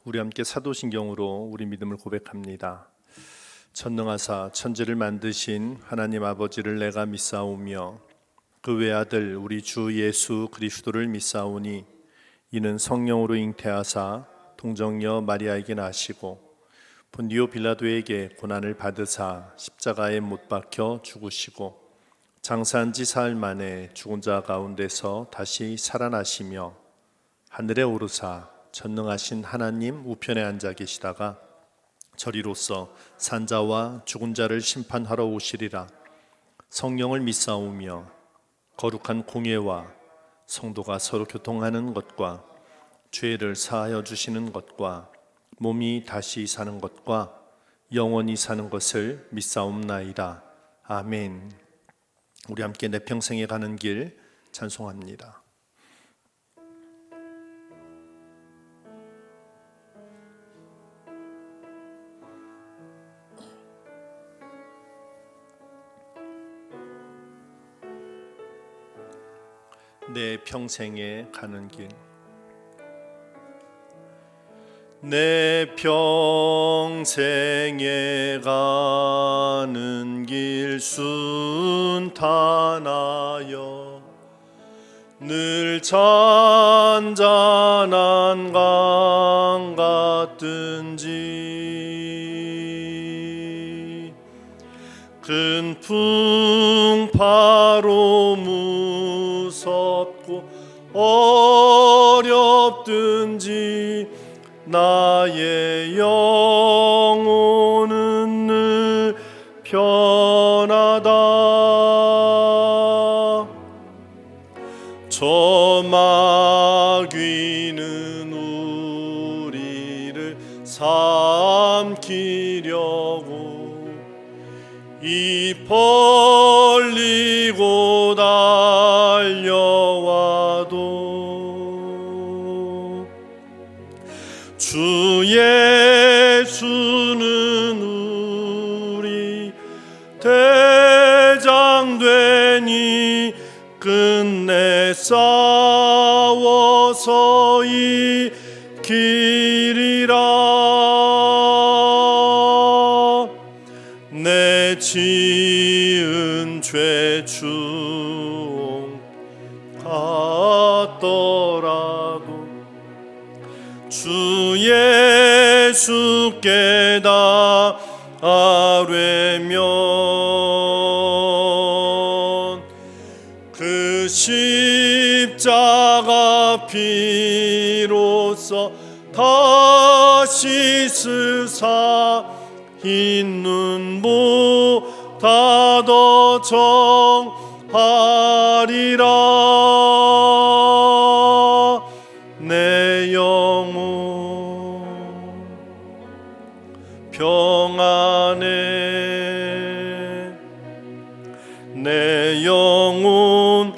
우리 함께 사도신경으로 우리 믿음을 고백합니다. 전능하사 천지를 만드신 하나님 아버지를 내가 믿사오며 그 외아들 우리 주 예수 그리스도를 믿사오니 이는 성령으로 잉태하사 동정녀 마리아에게 나시고 본디오 빌라도에게 고난을 받으사 십자가에 못 박혀 죽으시고 장사한 지 사흘 만에 죽은 자 가운데서 다시 살아나시며 하늘에 오르사 전능하신 하나님 우편에 앉아 계시다가 저리로서 산자와 죽은 자를 심판하러 오시리라. 성령을 믿사오며 거룩한 공예와 성도가 서로 교통하는 것과 죄를 사하여 주시는 것과 몸이 다시 사는 것과 영원히 사는 것을 믿사옵나이다. 아멘. 우리 함께 내 평생에 가는 길 찬송합니다. 내 평생에 가는 길. 내 평생에 가는 길 순탄하여 늘 잔잔한 강 같든지 큰 풍파로 무섭고 어렵든지 나의 영혼은 늘 편하다. 저 마귀는 우리를 삼키려고 입 벌리고 달려와도 주 예수는 우리 대장 되니 끝내 싸워서 이기리라. 내 지은 죄 중하더라도 주 예수께 다 아뢰면 그 십자가 피로써 다시 쓰사 흰 눈보다 더 정하리라. 내 영혼 평안해. 내 영혼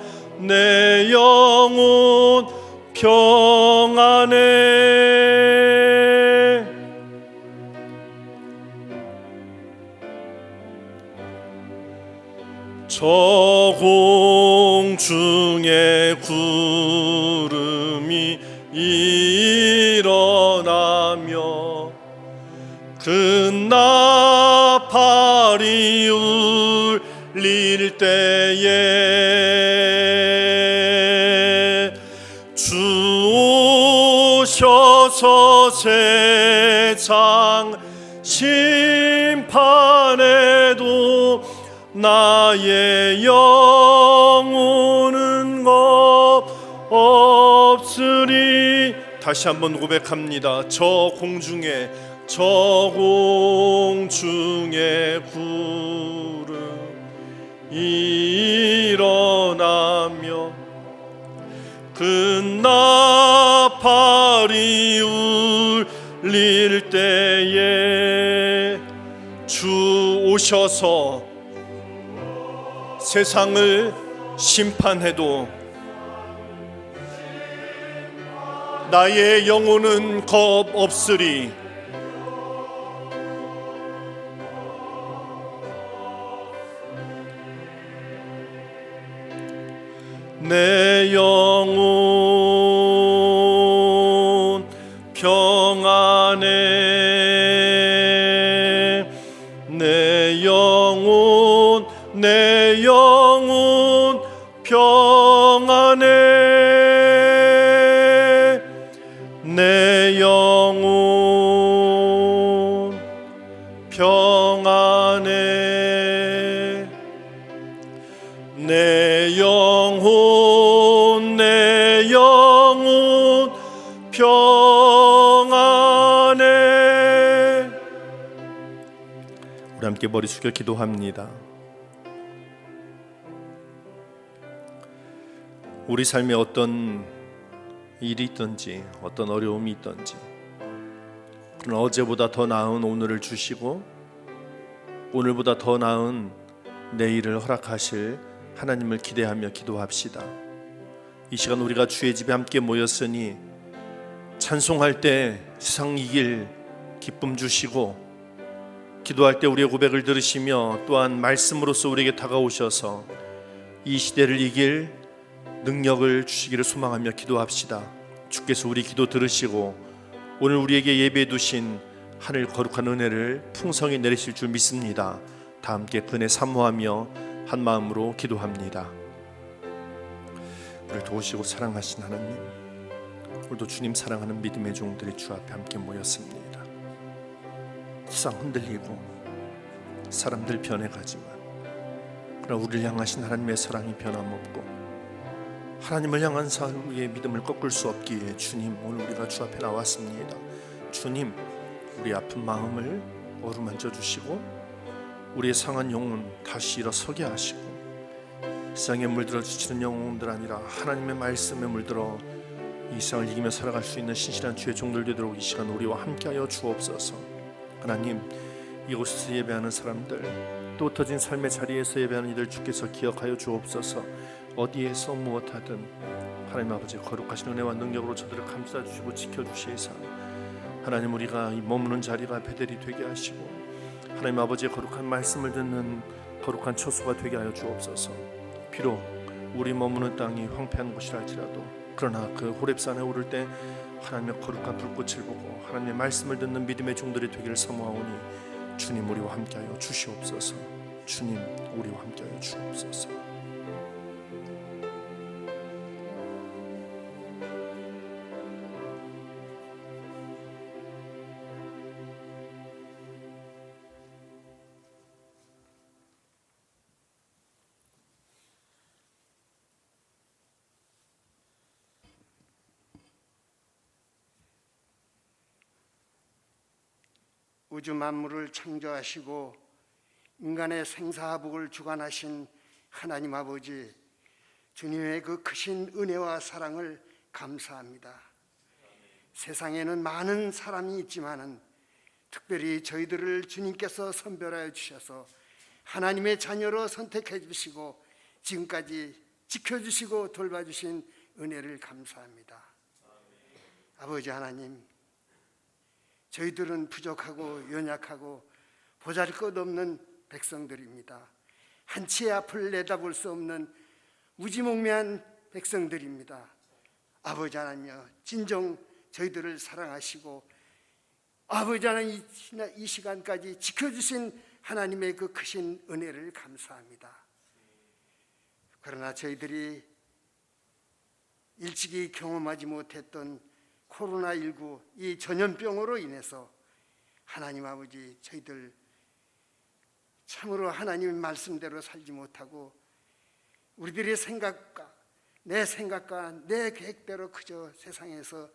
평안해. 저 공중에 구름이 일어나며 그 나팔이 울릴 때에 주 오셔서 세상 심판에도 나의 영혼은 겁 없으리. 다시 한번 고백합니다. 저 공중에 구름 일어나며 그 나팔이 울릴 때에 주 오셔서 세상을 심판해도 나의 영혼은 겁 없으리. 내 영혼 평안 내 영혼 평안해. 내 영혼 평안해. 내 영혼 평안해. 우리 함께 머리 숙여 기도합니다. 우리 삶에 어떤 일이 있든지 어떤 어려움이 있든지 그러나 어제보다 더 나은 오늘을 주시고 오늘보다 더 나은 내일을 허락하실 하나님을 기대하며 기도합시다. 이 시간 우리가 주의 집에 함께 모였으니 찬송할 때 세상 이길 기쁨 주시고 기도할 때 우리의 고백을 들으시며 또한 말씀으로써 우리에게 다가오셔서 이 시대를 이길 능력을 주시기를 소망하며 기도합시다. 주께서 우리 기도 들으시고 오늘 우리에게 예배해 두신 하늘 거룩한 은혜를 풍성히 내리실 줄 믿습니다. 다 함께 그 은혜 사모하며 한 마음으로 기도합니다. 우리를 도우시고 사랑하신 하나님, 오늘도 주님 사랑하는 믿음의 종들이 주 앞에 함께 모였습니다. 세상 흔들리고 사람들 변해가지만 그러나 우리를 향하신 하나님의 사랑이 변함없고 하나님을 향한 우리의 믿음을 꺾을 수 없기에 주님, 오늘 우리가 주 앞에 나왔습니다. 주님, 우리 아픈 마음을 어루만져 주시고 우리의 상한 영혼 다시 일어서게 하시고 세상에 물들어 지치는 영혼들 아니라 하나님의 말씀에 물들어 이 세상을 이기며 살아갈 수 있는 신실한 주의 종들 되도록 이 시간 우리와 함께하여 주옵소서. 하나님, 이곳에서 예배하는 사람들, 또 흩어진 삶의 자리에서 예배하는 이들 주께서 기억하여 주옵소서. 어디에서 무엇하든 하나님 아버지 거룩하신 은혜와 능력으로 저들을 감싸 주시고 지켜주시사 하나님, 우리가 이 머무는 자리가 베델이 되게 하시고 하나님 아버지의 거룩한 말씀을 듣는 거룩한 처소가 되게 하여 주옵소서. 비록 우리 머무는 땅이 황폐한 곳이라 할지라도 그러나 그 호렙산에 오를 때 하나님의 거룩한 불꽃을 보고 하나님의 말씀을 듣는 믿음의 종들이 되기를 사모하오니 주님, 우리와 함께하여 주시옵소서. 주님, 우리와 함께하여 주옵소서. 우주 만물을 창조하시고 인간의 생사화복을 주관하신 하나님 아버지, 주님의 그 크신 은혜와 사랑을 감사합니다. 세상에는 많은 사람이 있지만은 특별히 저희들을 주님께서 선별하여 주셔서 하나님의 자녀로 선택해 주시고 지금까지 지켜주시고 돌봐주신 은혜를 감사합니다. 아버지 하나님, 저희들은 부족하고 연약하고 보잘것없는 백성들입니다. 한치의 앞을 내다볼 수 없는 무지몽매한 백성들입니다. 아버지 하나님여, 진정 저희들을 사랑하시고 아버지 하나님 이 시간까지 지켜주신 하나님의 그 크신 은혜를 감사합니다. 그러나 저희들이 일찍이 경험하지 못했던 코로나19 이 전염병으로 인해서 하나님 아버지, 저희들 참으로 하나님의 말씀대로 살지 못하고 우리들의 생각과 내 계획대로 그저 세상에서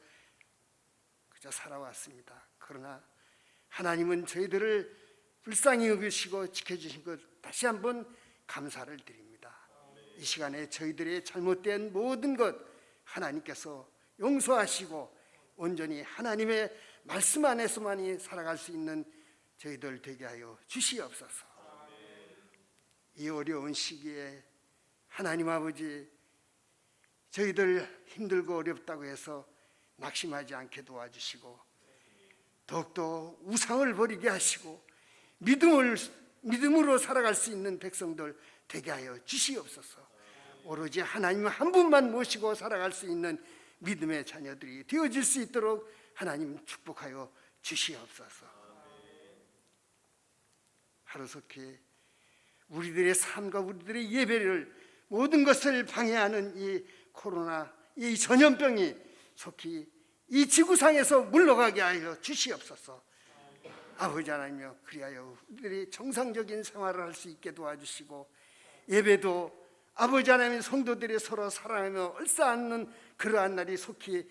그저 살아왔습니다. 그러나 하나님은 저희들을 불쌍히 여기시고 지켜주신 것 다시 한번 감사를 드립니다. 이 시간에 저희들의 잘못된 모든 것 하나님께서 용서하시고 온전히 하나님의 말씀 안에서만이 살아갈 수 있는 저희들 되게 하여 주시옵소서. 이 어려운 시기에 하나님 아버지, 저희들 힘들고 어렵다고 해서 낙심하지 않게 도와주시고 더욱더 우상을 버리게 하시고 믿음으로 살아갈 수 있는 백성들 되게 하여 주시옵소서. 오로지 하나님 한 분만 모시고 살아갈 수 있는 믿음의 자녀들이 되어질 수 있도록 하나님 축복하여 주시옵소서. 하루속히 우리들의 삶과 우리들의 예배를 모든 것을 방해하는 이 코로나, 이 전염병이 속히 이 지구상에서 물러가게 하여 주시옵소서. 아버지 하나님이여, 그리하여 우리들이 정상적인 생활을 할 수 있게 도와주시고, 예배도 아버지 하나님의 성도들이 서로 사랑하며 얼싸안는 그러한 날이 속히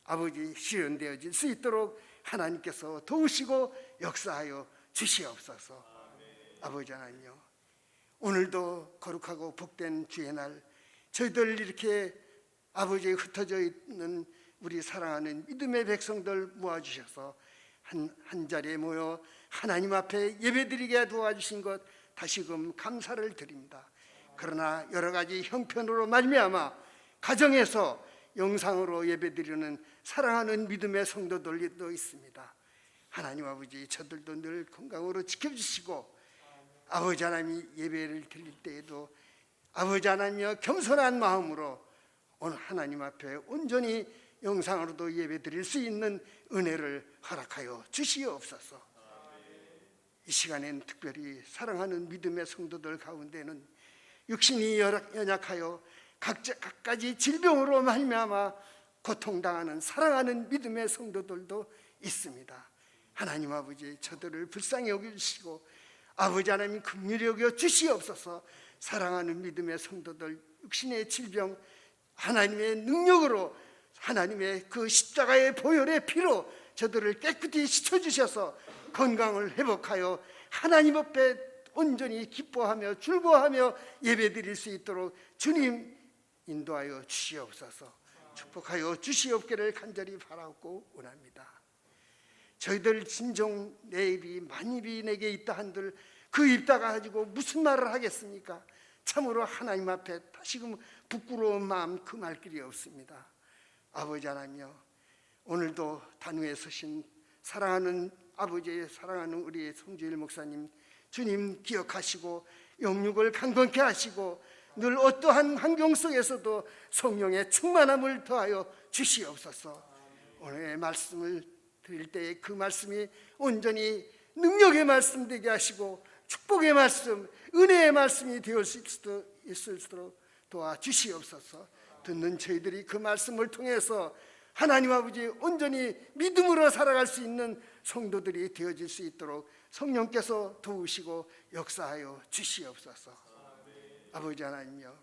아버지 실현되어질 수 있도록 하나님께서 도우시고 역사하여 주시옵소서. 아버지 하나님이여, 오늘도 거룩하고 복된 주의 날, 저희들 이렇게 아버지에 흩어져 있는 우리 사랑하는 믿음의 백성들 모아주셔서 한 자리에 모여 하나님 앞에 예배드리게 도와주신 것 다시금 감사를 드립니다. 그러나 여러 가지 형편으로 말미암아 가정에서 영상으로 예배드리는 사랑하는 믿음의 성도들도 있습니다. 하나님 아버지, 저들도 늘 건강으로 지켜주시고, 아버지 하나님이 예배를 드릴 때에도 아버지 하나님이여 겸손한 마음으로 오늘 하나님 앞에 온전히 영상으로도 예배 드릴 수 있는 은혜를 허락하여 주시옵소서. 이 시간엔 특별히 사랑하는 믿음의 성도들 가운데는 육신이 연약하여 각가지 질병으로 말미암아 고통당하는 사랑하는 믿음의 성도들도 있습니다. 하나님 아버지, 저들을 불쌍히 여기시고 아버지 하나님 긍휼히 여겨 주시옵소서. 사랑하는 믿음의 성도들 육신의 질병 하나님의 능력으로, 하나님의 그 십자가의 보혈의 피로 저들을 깨끗이 씻어주셔서 건강을 회복하여 하나님 앞에 온전히 기뻐하며 즐거워하며 예배드릴 수 있도록 주님 인도하여 주시옵소서. 축복하여 주시옵기를 간절히 바라고 원합니다. 저희들 진정 내 입이 만입이 내게 있다 한들 그 입 다 가지고 무슨 말을 하겠습니까? 참으로 하나님 앞에 다시금 부끄러운 마음 금할 길이 없습니다. 아버지 하나님이여, 오늘도 단위에 서신 사랑하는 아버지의 사랑하는 우리 송주일 목사님 주님 기억하시고 영육을 강건케 하시고 늘 어떠한 환경 속에서도 성령의 충만함을 더하여 주시옵소서. 오늘의 말씀을 드릴 때에 그 말씀이 온전히 능력의 말씀 되게 하시고 축복의 말씀, 은혜의 말씀이 되을 수 있을수록 도와주시옵소서. 듣는 저희들이 그 말씀을 통해서 하나님 아버지 온전히 믿음으로 살아갈 수 있는 성도들이 되어질 수 있도록 성령께서 도우시고 역사하여 주시옵소서. 아버지 하나님이여,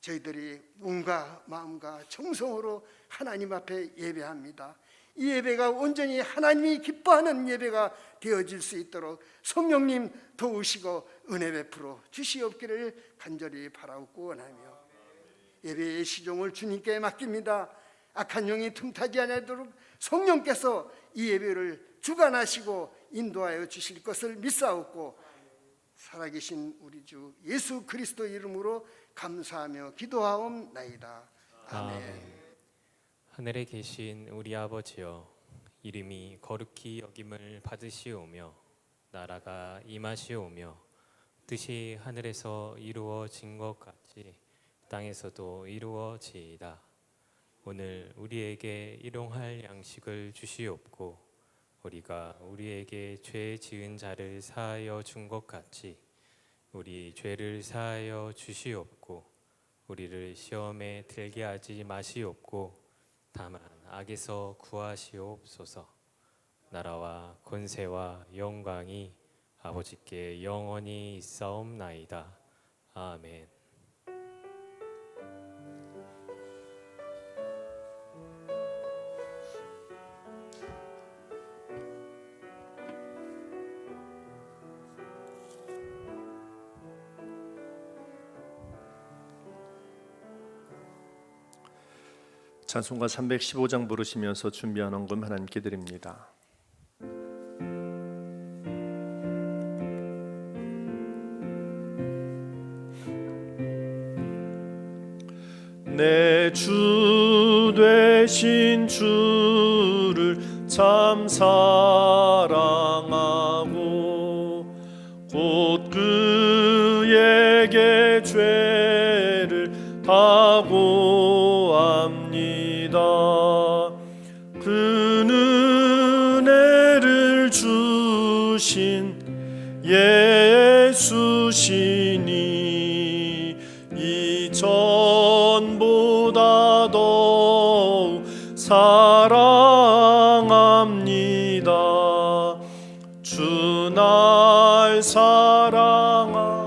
저희들이 몸과 마음과 정성으로 하나님 앞에 예배합니다. 이 예배가 온전히 하나님이 기뻐하는 예배가 되어질 수 있도록 성령님 도우시고 은혜 베풀어 주시옵기를 간절히 바라고 원하며, 예배의 시종을 주님께 맡깁니다. 악한 영이 틈타지 않도록 성령께서 이 예배를 주관하시고 인도하여 주실 것을 믿사옵고, 살아계신 우리 주 예수 그리스도 이름으로 감사하며 기도하옵나이다. 아멘. 하늘에 계신 우리 아버지여, 이름이 거룩히 여김을 받으시오며 나라가 임하시오며 뜻이 하늘에서 이루어진 것 같이 땅에서도 이루어지이다. 오늘 우리에게 일용할 양식을 주시옵고, 우리가 우리에게 죄 지은 자를 사하여 준 것 같이 우리 죄를 사하여 주시옵고, 우리를 시험에 들게 하지 마시옵고 다만 악에서 구하시옵소서. 나라와 권세와 영광이 아버지께 영원히 있사옵나이다. 아멘. 찬송가 315장 부르시면서 준비한 헌금 하나님께 드립니다. 내 주 되신 주를 참 사랑하고 곧 그에게 죄를 다 고합니다. 그는 은혜를 주신 예수 주시니 이전보다 더욱 사랑합니다. 주 날 사랑하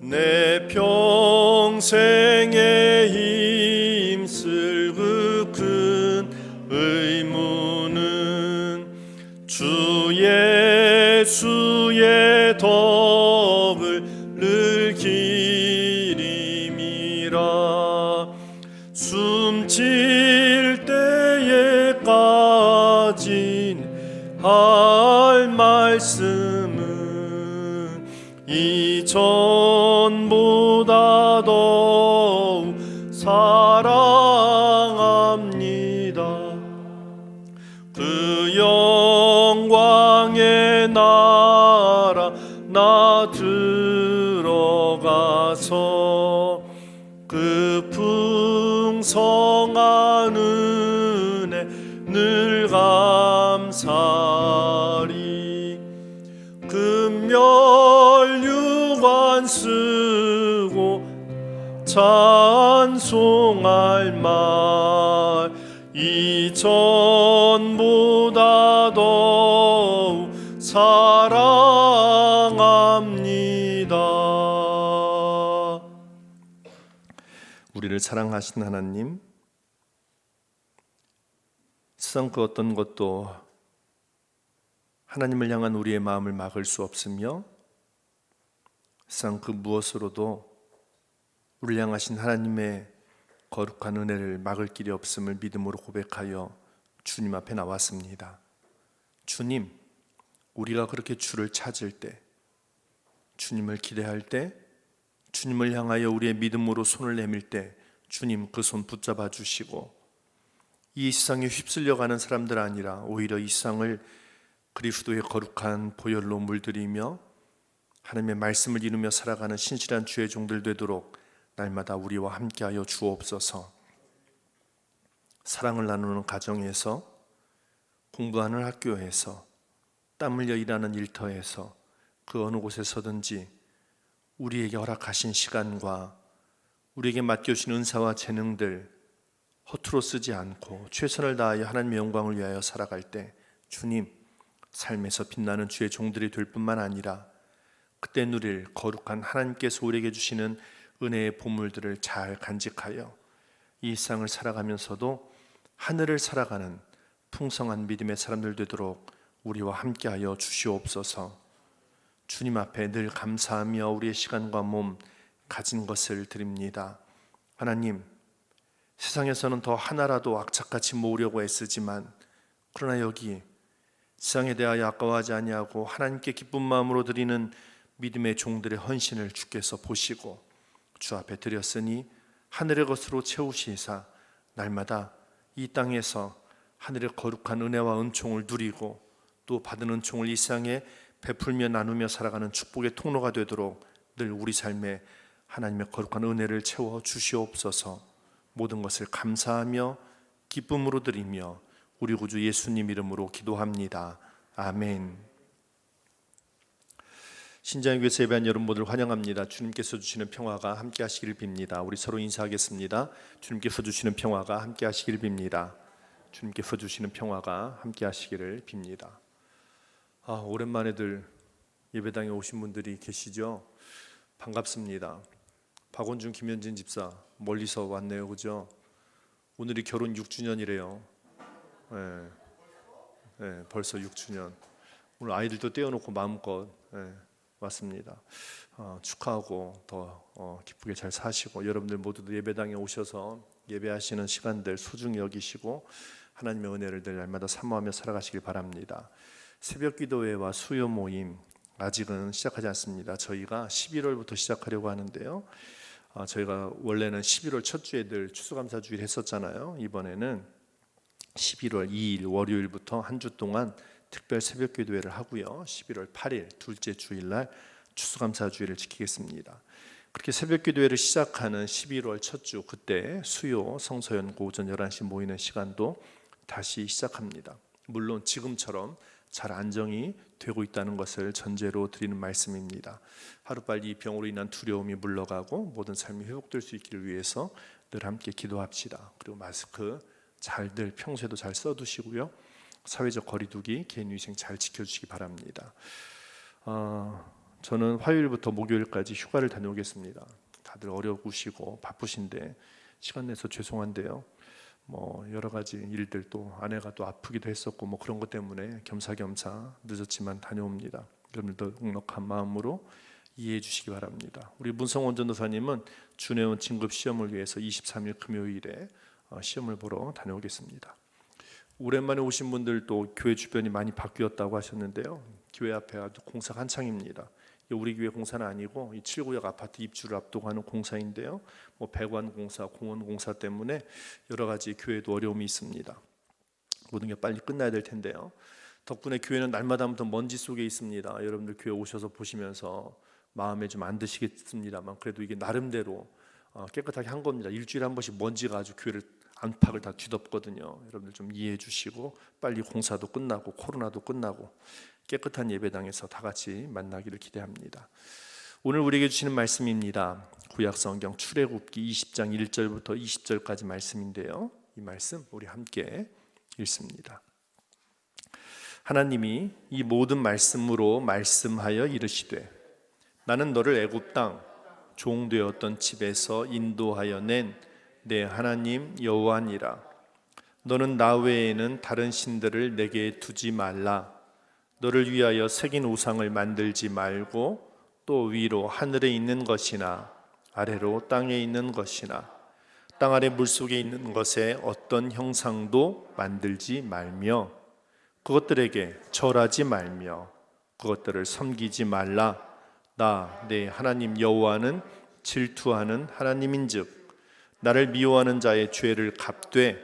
내 평생에 힘쓸 그 큰 의무는 주 예수의 덕을 늘 기림이라. 숨질 때에까진 할 말씀은 이전보다 더욱 사랑합니다. 그 영광의 나라 나 들어가서 그 풍성한 은혜 늘 감사리. 금멸유관 쓰고 찬송할 말 이전보다 더욱 사랑합니다. 우리를 사랑하신 하나님, 세상 그 어떤 것도 하나님을 향한 우리의 마음을 막을 수 없으며 세상 그 무엇으로도 우리를 향하신 하나님의 거룩한 은혜를 막을 길이 없음을 믿음으로 고백하여 주님 앞에 나왔습니다. 주님, 우리가 그렇게 주를 찾을 때, 주님을 기대할 때, 주님을 향하여 우리의 믿음으로 손을 내밀 때 주님 그 손 붙잡아 주시고, 이 세상에 휩쓸려가는 사람들 아니라 오히려 이 세상을 그리스도의 거룩한 보혈로 물들이며 하나님의 말씀을 이루며 살아가는 신실한 주의 종들 되도록 날마다 우리와 함께하여 주옵소서. 사랑을 나누는 가정에서, 공부하는 학교에서, 땀 흘려 일하는 일터에서, 그 어느 곳에서든지 우리에게 허락하신 시간과 우리에게 맡겨주신 은사와 재능들 허투루 쓰지 않고 최선을 다하여 하나님의 영광을 위하여 살아갈 때 주님, 삶에서 빛나는 주의 종들이 될 뿐만 아니라 그때 누릴 거룩한 하나님께서 우리에게 주시는 은혜의 보물들을 잘 간직하여 이 세상을 살아가면서도 하늘을 살아가는 풍성한 믿음의 사람들 되도록 우리와 함께하여 주시옵소서. 주님 앞에 늘 감사하며 우리의 시간과 몸 가진 것을 드립니다. 하나님, 세상에서는 더 하나라도 악착같이 모으려고 애쓰지만 그러나 여기 세상에 대하여 아까워하지 아니하고 하나님께 기쁜 마음으로 드리는 믿음의 종들의 헌신을 주께서 보시고 주 앞에 드렸으니 하늘의 것으로 채우시사 날마다 이 땅에서 하늘의 거룩한 은혜와 은총을 누리고 또 받은 은총을 이 세상에 베풀며 나누며 살아가는 축복의 통로가 되도록 늘 우리 삶에 하나님의 거룩한 은혜를 채워 주시옵소서. 모든 것을 감사하며 기쁨으로 드리며 우리 구주 예수님 이름으로 기도합니다. 아멘. 신장의 교회에서 예배한 여러분 모두를 환영합니다. 주님께서 주시는 평화가 함께 하시기를 빕니다. 우리 서로 인사하겠습니다. 주님께서 주시는 평화가 함께 하시기를 빕니다. 주님께서 주시는 평화가 함께 하시기를 빕니다. 오랜만에들 예배당에 오신 분들이 계시죠? 반갑습니다. 박원준, 김현진 집사 멀리서 왔네요, 그죠? 오늘이 결혼 6주년이래요. 네, 벌써 6주년. 오늘 아이들도 떼어놓고 마음껏 왔습니다. 축하하고 더 기쁘게 잘 사시고 여러분들 모두도 예배당에 오셔서 예배하시는 시간들 소중히 여기시고 하나님의 은혜를 늘 날마다 사모하며 살아가시길 바랍니다. 새벽 기도회와 수요 모임 아직은 시작하지 않습니다. 저희가 11월부터 시작하려고 하는데요. 저희가 원래는 11월 첫 주에 늘 추수감사주일 했었잖아요. 이번에는 11월 2일 월요일부터 한 주 동안 특별 새벽 기도회를 하고요. 11월 8일 둘째 주일날 추수감사주일을 지키겠습니다. 그렇게 새벽 기도회를 시작하는 11월 첫 주, 그때 수요 성서연고 오전 11시 모이는 시간도 다시 시작합니다. 물론 지금처럼 잘 안정이 되고 있다는 것을 전제로 드리는 말씀입니다. 하루빨리 이 병으로 인한 두려움이 물러가고 모든 삶이 회복될 수 있기를 위해서 늘 함께 기도합시다. 그리고 마스크 잘들 평소에도 잘 써두시고요. 사회적 거리두기, 개인위생 잘 지켜주시기 바랍니다. 저는 화요일부터 목요일까지 휴가를 다녀오겠습니다. 다들 어려우시고 바쁘신데 시간 내서 죄송한데요. 여러 가지 일들, 또 아내가 또 아프기도 했었고 그런 것 때문에 겸사겸사 늦었지만 다녀옵니다. 여러분들도 넉넉한 마음으로 이해해 주시기 바랍니다. 우리 문성원 전도사님은 준혜원 진급 시험을 위해서 23일 금요일에 시험을 보러 다녀오겠습니다. 오랜만에 오신 분들도 교회 주변이 많이 바뀌었다고 하셨는데요. 교회 앞에 아주 공사가 한창입니다. 우리 교회 공사는 아니고 이 7구역 아파트 입주를 앞두고 하는 공사인데요. 배관 공사, 공원 공사 때문에 여러 가지 교회도 어려움이 있습니다. 모든 게 빨리 끝나야 될 텐데요. 덕분에 교회는 날마다부터 먼지 속에 있습니다. 여러분들 교회 오셔서 보시면서 마음에 좀 안 드시겠습니다만 그래도 이게 나름대로 깨끗하게 한 겁니다. 일주일에 한 번씩 먼지가 아주 교회를 안팎을 다 뒤덮거든요. 여러분들 좀 이해해 주시고 빨리 공사도 끝나고 코로나도 끝나고 깨끗한 예배당에서 다 같이 만나기를 기대합니다. 오늘 우리에게 주시는 말씀입니다. 구약성경 출애굽기 20장 1절부터 20절까지 말씀인데요. 이 말씀 우리 함께 읽습니다. 하나님이 이 모든 말씀으로 말씀하여 이르시되 나는 너를 애굽 땅 종되었던 집에서 인도하여 낸 내 하나님 여호와니라. 너는 나 외에는 다른 신들을 내게 두지 말라. 너를 위하여 새긴 우상을 만들지 말고 또 위로 하늘에 있는 것이나 아래로 땅에 있는 것이나 땅 아래 물속에 있는 것에 어떤 형상도 만들지 말며 그것들에게 절하지 말며 그것들을 섬기지 말라. 나 내 하나님 여호와는 질투하는 하나님인즉 나를 미워하는 자의 죄를 갚되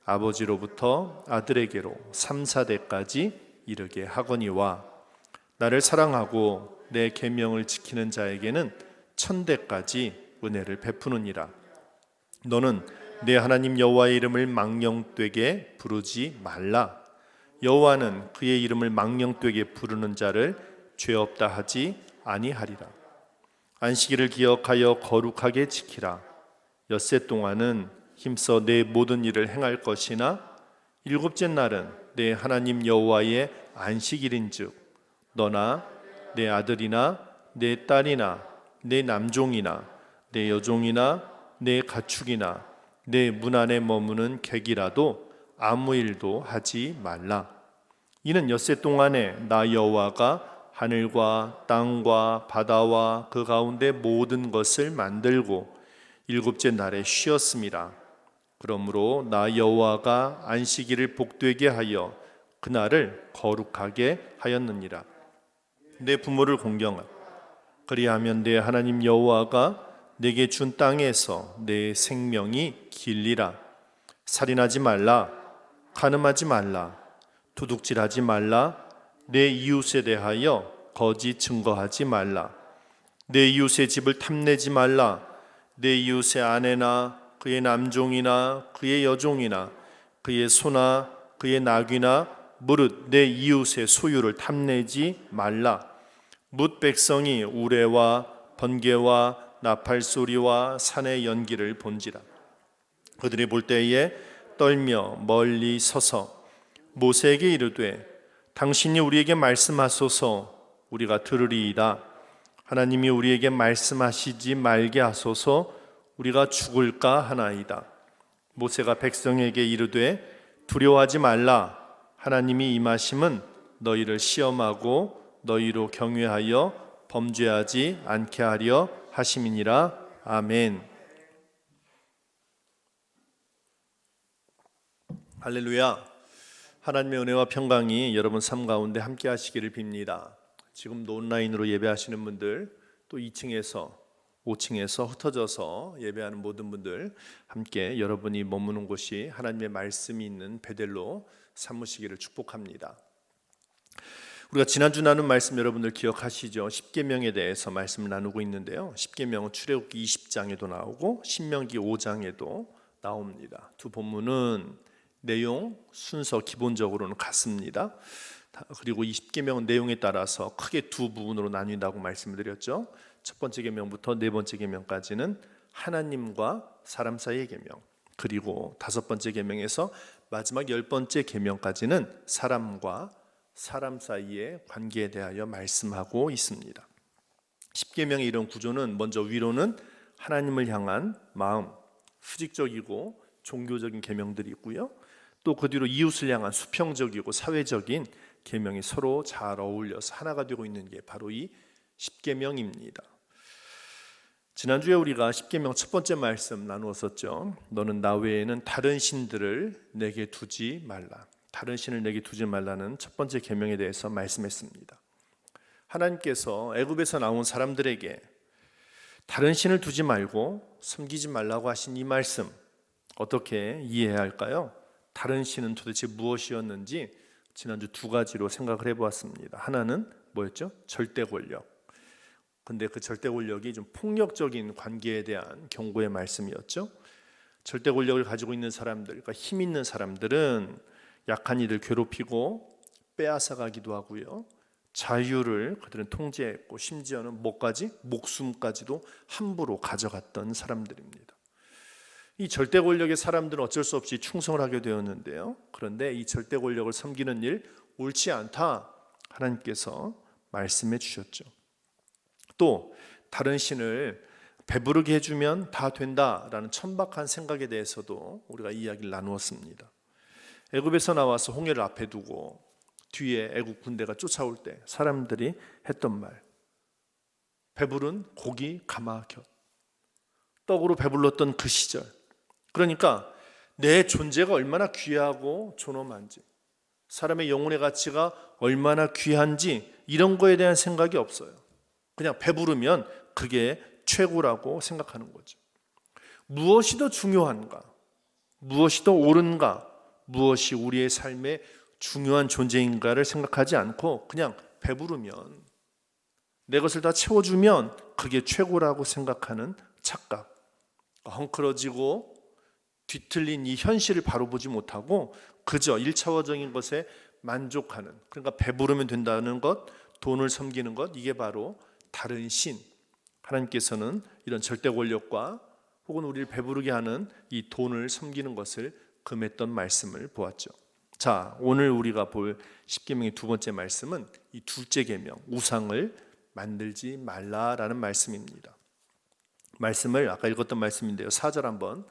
아버지로부터 아들에게로 3, 4대까지 이르게 하거니와 나를 사랑하고 내 계명을 지키는 자에게는 1000대까지 은혜를 베푸느니라. 너는 내 하나님 여호와의 이름을 망령되게 부르지 말라. 여호와는 그의 이름을 망령되게 부르는 자를 죄 없다 하지 아니하리라. 안식일을 기억하여 거룩하게 지키라. 엿새 동안은 힘써 내 모든 일을 행할 것이나 일곱째 날은 내 하나님 여호와의 안식일인즉 너나 내 아들이나 내 딸이나 내 남종이나 내 여종이나 내 가축이나 내 문 안에 머무는 객이라도 아무 일도 하지 말라. 이는 엿새 동안에 나 여호와가 하늘과 땅과 바다와 그 가운데 모든 것을 만들고 일곱째 날에 쉬었음이라. 그러므로 나 여호와가 안식일을 복되게 하여 그날을 거룩하게 하였느니라. 내 부모를 공경하라. 그리하면 내 하나님 여호와가 내게 준 땅에서 내 생명이 길리라. 살인하지 말라. 간음하지 말라. 도둑질하지 말라. 내 이웃에 대하여 거짓 증거하지 말라. 내 이웃의 집을 탐내지 말라. 내 이웃의 아내나 그의 남종이나 그의 여종이나 그의 소나 그의 나귀나 무릇 내 이웃의 소유를 탐내지 말라. 뭇 백성이 우레와 번개와 나팔 소리와 산의 연기를 본지라. 그들이 볼 때에 떨며 멀리 서서 모세에게 이르되 당신이 우리에게 말씀하소서 우리가 들으리이다. 하나님이 우리에게 말씀하시지 말게 하소서 우리가 죽을까 하나이다. 모세가 백성에게 이르되 두려워하지 말라. 하나님이 임하심은 너희를 시험하고 너희로 경외하여 범죄하지 않게 하려 하심이니라. 아멘. 할렐루야. 하나님의 은혜와 평강이 여러분 삶 가운데 함께 하시기를 빕니다. 지금도 온라인으로 예배하시는 분들, 또 2층에서 5층에서 흩어져서 예배하는 모든 분들 함께 여러분이 머무는 곳이 하나님의 말씀이 있는 베델로 삼으시기를 축복합니다. 우리가 지난주 나눈 말씀 여러분들 기억하시죠? 십계명에 대해서 말씀을 나누고 있는데요. 십계명은 출애굽기 20장에도 나오고 신명기 5장에도 나옵니다. 두 본문은 내용 순서 기본적으로는 같습니다. 그리고 이 십계명은 내용에 따라서 크게 두 부분으로 나뉜다고 말씀을 드렸죠. 첫 번째 계명부터 네 번째 계명까지는 하나님과 사람 사이의 계명, 그리고 다섯 번째 계명에서 마지막 10번째 계명까지는 사람과 사람 사이의 관계에 대하여 말씀하고 있습니다. 십계명의 이런 구조는 먼저 위로는 하나님을 향한 마음, 수직적이고 종교적인 계명들이 있고요. 또 그 뒤로 이웃을 향한 수평적이고 사회적인 계명이 서로 잘 어울려서 하나가 되고 있는 게 바로 이 십계명입니다. 지난주에 우리가 십계명 첫 번째 말씀 나누었었죠. 너는 나 외에는 다른 신들을 내게 두지 말라. 다른 신을 내게 두지 말라는 첫 번째 계명에 대해서 말씀했습니다. 하나님께서 애굽에서 나온 사람들에게 다른 신을 두지 말고 섬기지 말라고 하신 이 말씀 어떻게 이해해야 할까요? 다른 신은 도대체 무엇이었는지 지난주 두 가지로 생각을 해보았습니다. 하나는 뭐였죠? 절대 권력. 근데 그 절대 권력이 좀 폭력적인 관계에 대한 경고의 말씀이었죠. 절대 권력을 가지고 있는 사람들, 그러니까 힘 있는 사람들은 약한 이들 괴롭히고 빼앗아가기도 하고요. 자유를 그들은 통제했고 심지어는 뭐까지? 목숨까지도 함부로 가져갔던 사람들입니다. 이 절대 권력의 사람들은 어쩔 수 없이 충성을 하게 되었는데요. 그런데 이 절대 권력을 섬기는 일 옳지 않다 하나님께서 말씀해 주셨죠. 또 다른 신을 배부르게 해주면 다 된다라는 천박한 생각에 대해서도 우리가 이야기를 나누었습니다. 애굽에서 나와서 홍해를 앞에 두고 뒤에 애굽 군대가 쫓아올 때 사람들이 했던 말, 배부른 고기 가마곁, 떡으로 배불렀던 그 시절, 그러니까 내 존재가 얼마나 귀하고 존엄한지, 사람의 영혼의 가치가 얼마나 귀한지 이런 거에 대한 생각이 없어요. 그냥 배부르면 그게 최고라고 생각하는 거죠. 무엇이 더 중요한가? 무엇이 더 옳은가? 무엇이 우리의 삶에 중요한 존재인가를 생각하지 않고 그냥 배부르면, 내 것을 다 채워주면 그게 최고라고 생각하는 착각, 헝클어지고 뒤틀린 이 현실을 바로 보지 못하고 그저 1차원적인 것에 만족하는, 그러니까 배부르면 된다는 것, 돈을 섬기는 것, 이게 바로 다른 신, 하나님께서는 이런 절대 권력과 혹은 우리를 배부르게 하는 이 돈을 섬기는 것을 금했던 말씀을 보았죠. 자, 오늘 우리가 볼 십계명의 두 번째 말씀은 이 둘째 계명, 우상을 만들지 말라라는 말씀입니다. 말씀을 아까 읽었던 말씀인데요. 4절 한번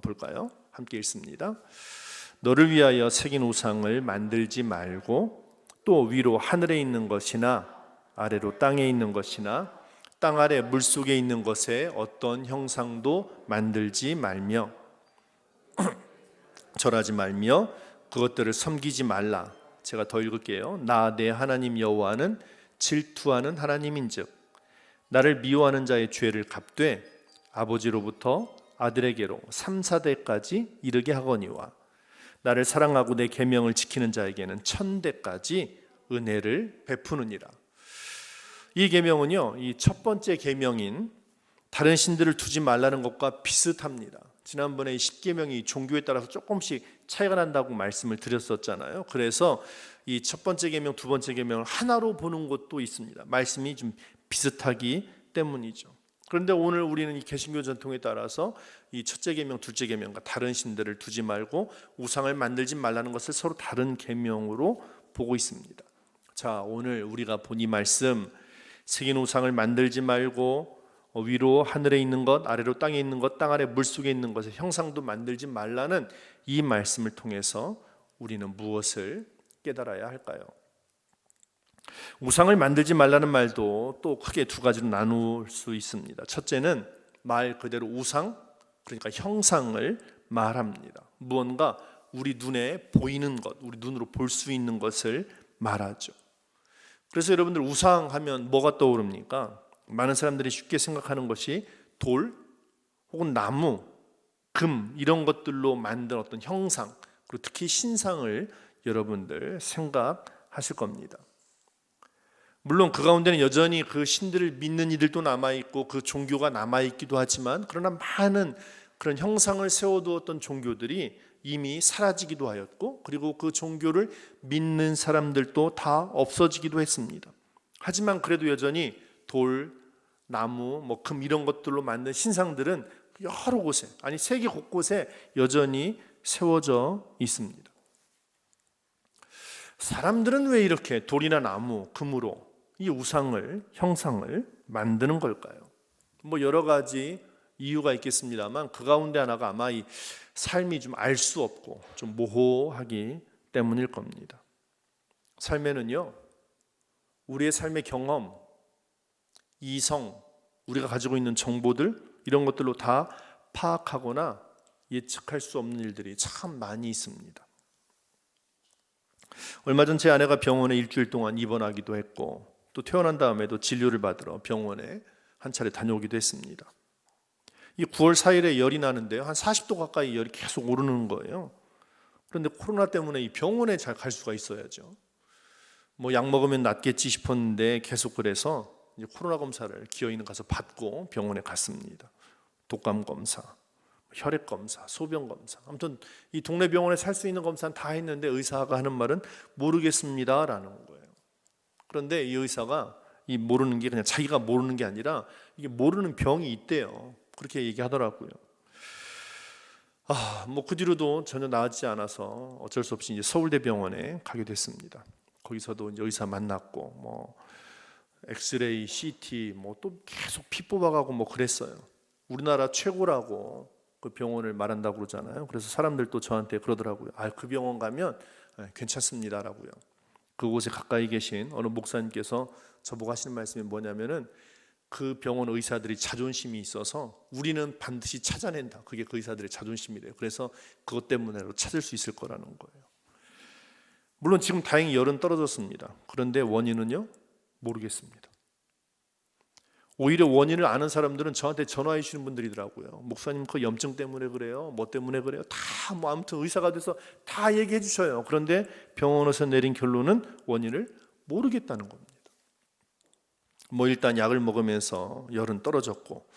볼까요? 함께 읽습니다. 너를 위하여 새긴 우상을 만들지 말고 또 위로 하늘에 있는 것이나 아래로 땅에 있는 것이나 땅 아래 물속에 있는 것에 어떤 형상도 만들지 말며 절하지 말며 그것들을 섬기지 말라. 제가 더 읽을게요. 나 내 하나님 여호와는 질투하는 하나님인즉 나를 미워하는 자의 죄를 갚되 아버지로부터 아들에게로 3, 4대까지 이르게 하거니와 나를 사랑하고 내 계명을 지키는 자에게는 1000대까지 은혜를 베푸느니라. 이 계명은요, 이 첫 번째 계명인 다른 신들을 두지 말라는 것과 비슷합니다. 지난번에 이 십계명이 종교에 따라서 조금씩 차이가 난다고 말씀을 드렸었잖아요. 그래서 이 첫 번째 계명, 두 번째 계명을 하나로 보는 것도 있습니다. 말씀이 좀 비슷하기 때문이죠. 그런데 오늘 우리는 이 개신교 전통에 따라서 이 첫째 계명, 둘째 계명과 다른 신들을 두지 말고 우상을 만들지 말라는 것을 서로 다른 계명으로 보고 있습니다. 자, 오늘 우리가 본 이 말씀, 새긴 우상을 만들지 말고 위로 하늘에 있는 것, 아래로 땅에 있는 것, 땅 아래 물속에 있는 것의 형상도 만들지 말라는 이 말씀을 통해서 우리는 무엇을 깨달아야 할까요? 우상을 만들지 말라는 말도 또 크게 두 가지로 나눌 수 있습니다. 첫째는 말 그대로 우상, 그러니까 형상을 말합니다. 무언가 우리 눈에 보이는 것, 우리 눈으로 볼 수 있는 것을 말하죠. 그래서 여러분들 우상하면 뭐가 떠오릅니까? 많은 사람들이 쉽게 생각하는 것이 돌 혹은 나무, 금 이런 것들로 만든 어떤 형상, 그리고 특히 신상을 여러분들 생각하실 겁니다. 물론 그 가운데는 여전히 그 신들을 믿는 이들도 남아있고 그 종교가 남아있기도 하지만, 그러나 많은 그런 형상을 세워두었던 종교들이 이미 사라지기도 하였고, 그리고 그 종교를 믿는 사람들도 다 없어지기도 했습니다. 하지만 그래도 여전히 돌, 나무, 금 이런 것들로 만든 신상들은 여러 곳에, 아니 세계 곳곳에 여전히 세워져 있습니다. 사람들은 왜 이렇게 돌이나 나무, 금으로 이 우상을, 형상을 만드는 걸까요? 여러 가지 이유가 있겠습니다만 그 가운데 하나가 아마 이 삶이 좀 알 수 없고 좀 모호하기 때문일 겁니다. 삶에는요, 우리의 삶의 경험, 이성, 우리가 가지고 있는 정보들 이런 것들로 다 파악하거나 예측할 수 없는 일들이 참 많이 있습니다. 얼마 전 제 아내가 병원에 일주일 동안 입원하기도 했고, 또 퇴원한 다음에도 진료를 받으러 병원에 한 차례 다녀오기도 했습니다. 이 9월 4일에 열이 나는데요, 한 40도 가까이 열이 계속 오르는 거예요. 그런데 코로나 때문에 이 병원에 잘 갈 수가 있어야죠. 약 먹으면 낫겠지 싶었는데 계속 그래서 이제 코로나 검사를 기어이는 가서 받고 병원에 갔습니다. 독감 검사, 혈액 검사, 소변 검사, 아무튼 이 동네 병원에 살 수 있는 검사는 다 했는데 의사가 하는 말은 모르겠습니다라는 거예요. 그런데 이 의사가 이 모르는 게 그냥 자기가 모르는 게 아니라 이게 모르는 병이 있대요. 그렇게 얘기하더라고요. 그 뒤로도 전혀 나아지지 않아서 어쩔 수 없이 이제 서울대병원에 가게 됐습니다. 거기서도 이제 의사 만났고 엑스레이, CT 또 계속 피 뽑아가고 그랬어요. 우리나라 최고라고 그 병원을 말한다고 그러잖아요. 그래서 사람들도 저한테 그러더라고요. 그 병원 가면 괜찮습니다라고요. 그곳에 가까이 계신 어느 목사님께서 저보고 하시는 말씀이 뭐냐면은, 그 병원 의사들이 자존심이 있어서 우리는 반드시 찾아낸다. 그게 그 의사들의 자존심이래요. 그래서 그것 때문에라도 찾을 수 있을 거라는 거예요. 물론 지금 다행히 열은 떨어졌습니다. 그런데 원인은요? 모르겠습니다. 오히려 원인을 아는 사람들은 저한테 전화해 주시는 분들이더라고요. 목사님 그 염증 때문에 그래요? 뭐 때문에 그래요? 다 아무튼 의사가 돼서 다 얘기해 주셔요. 그런데 병원에서 내린 결론은 원인을 모르겠다는 겁니다. 일단 약을 먹으면서 열은 떨어졌고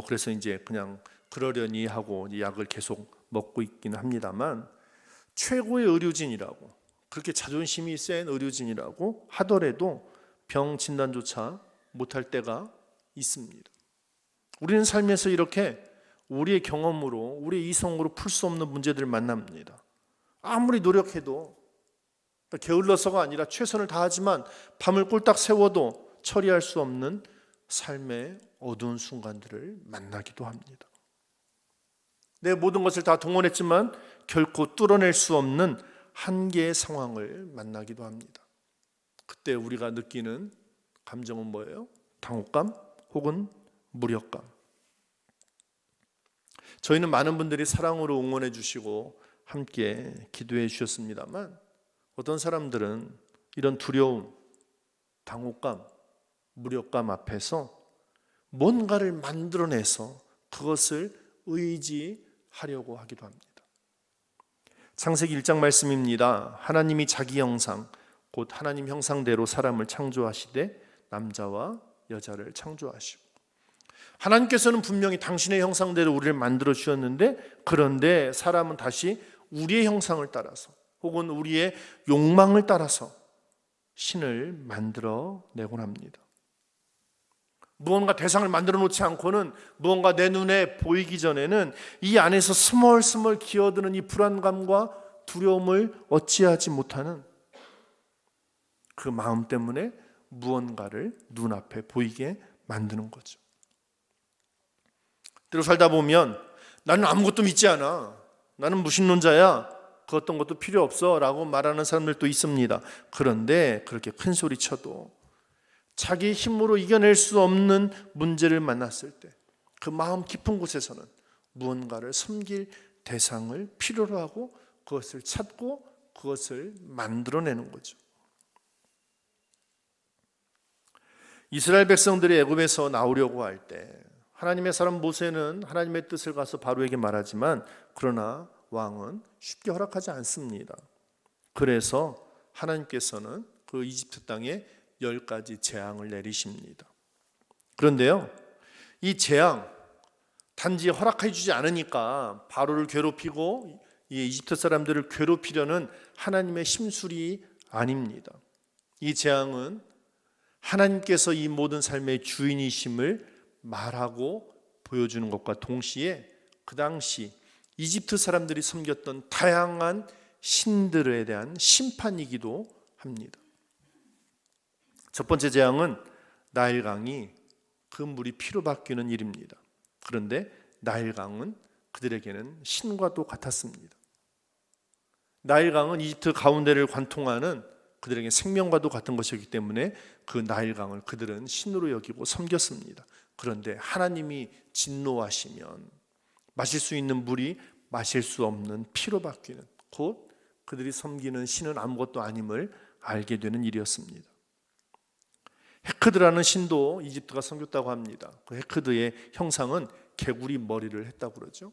그래서 이제 그냥 그러려니 하고 약을 계속 먹고 있기는 합니다만, 최고의 의료진이라고, 그렇게 자존심이 센 의료진이라고 하더라도 병 진단조차 못할 때가 있습니다. 우리는 삶에서 이렇게 우리의 경험으로, 우리의 이성으로 풀 수 없는 문제들을 만납니다. 아무리 노력해도, 게을러서가 아니라 최선을 다하지만 밤을 꼴딱 새워도 처리할 수 없는 삶의 어두운 순간들을 만나기도 합니다. 내 모든 것을 다 동원했지만 결코 뚫어낼 수 없는 한계의 상황을 만나기도 합니다. 그때 우리가 느끼는 감정은 뭐예요? 당혹감 혹은 무력감. 저희는 많은 분들이 사랑으로 응원해 주시고 함께 기도해 주셨습니다만, 어떤 사람들은 이런 두려움, 당혹감, 무력감 앞에서 뭔가를 만들어내서 그것을 의지하려고 하기도 합니다. 창세기 1장 말씀입니다. 하나님이 자기 형상, 곧 하나님 형상대로 사람을 창조하시되 남자와 여자를 창조하시고, 하나님께서는 분명히 당신의 형상대로 우리를 만들어 주셨는데, 그런데 사람은 다시 우리의 형상을 따라서 혹은 우리의 욕망을 따라서 신을 만들어내곤 합니다. 무언가 대상을 만들어 놓지 않고는, 무언가 내 눈에 보이기 전에는 이 안에서 스멀스멀 기어드는 이 불안감과 두려움을 어찌하지 못하는 그 마음 때문에 무언가를 눈앞에 보이게 만드는 거죠. 때로 살다 보면 나는 아무것도 믿지 않아, 나는 무신론자야, 그 어떤 것도 필요 없어 라고 말하는 사람들도 있습니다. 그런데 그렇게 큰 소리 쳐도 자기 힘으로 이겨낼 수 없는 문제를 만났을 때 그 마음 깊은 곳에서는 무언가를 섬길 대상을 필요로 하고 그것을 찾고 그것을 만들어내는 거죠. 이스라엘 백성들이 애굽에서 나오려고 할 때 하나님의 사람 모세는 하나님의 뜻을 가서 바로에게 말하지만 그러나 왕은 쉽게 허락하지 않습니다. 그래서 하나님께서는 그 이집트 땅에 10가지 재앙을 내리십니다. 그런데요, 이 재앙 단지 허락해 주지 않으니까 바로를 괴롭히고 이 이집트 사람들을 괴롭히려는 하나님의 심술이 아닙니다. 이 재앙은 하나님께서 이 모든 삶의 주인이심을 말하고 보여주는 것과 동시에 그 당시 이집트 사람들이 섬겼던 다양한 신들에 대한 심판이기도 합니다. 첫 번째 재앙은 나일강이 그 물이 피로 바뀌는 일입니다. 그런데 나일강은 그들에게는 신과도 같았습니다. 나일강은 이집트 가운데를 관통하는 그들에게 생명과도 같은 것이기 때문에 그 나일강을 그들은 신으로 여기고 섬겼습니다. 그런데 하나님이 진노하시면 마실 수 있는 물이 마실 수 없는 피로 바뀌는, 곧 그들이 섬기는 신은 아무것도 아님을 알게 되는 일이었습니다. 헤크드라는 신도 이집트가 섬겼다고 합니다. 그 헤크드의 형상은 개구리 머리를 했다고 그러죠.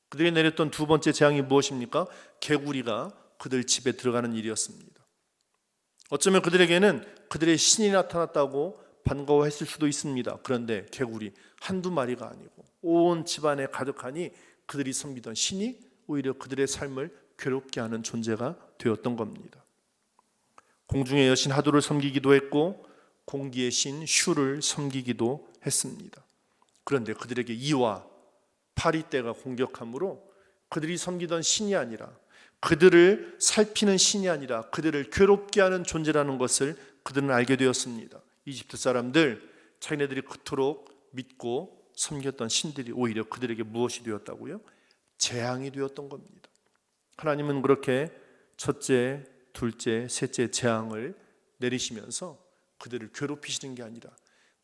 그들이 내렸던 두 번째 재앙이 무엇입니까? 개구리가 그들 집에 들어가는 일이었습니다. 어쩌면 그들에게는 그들의 신이 나타났다고 반가워했을 수도 있습니다. 그런데 개구리 한두 마리가 아니고 온 집안에 가득하니 그들이 섬기던 신이 오히려 그들의 삶을 괴롭게 하는 존재가 되었던 겁니다. 공중의 여신 하두를 섬기기도 했고 공기의 신 슈를 섬기기도 했습니다. 그런데 그들에게 이와 파리떼가 공격함으로 그들이 섬기던 신이 아니라, 그들을 살피는 신이 아니라 그들을 괴롭게 하는 존재라는 것을 그들은 알게 되었습니다. 이집트 사람들, 자기네들이 그토록 믿고 섬겼던 신들이 오히려 그들에게 무엇이 되었다고요? 재앙이 되었던 겁니다. 하나님은 그렇게 첫째, 둘째, 셋째 재앙을 내리시면서 그들을 괴롭히시는 게 아니라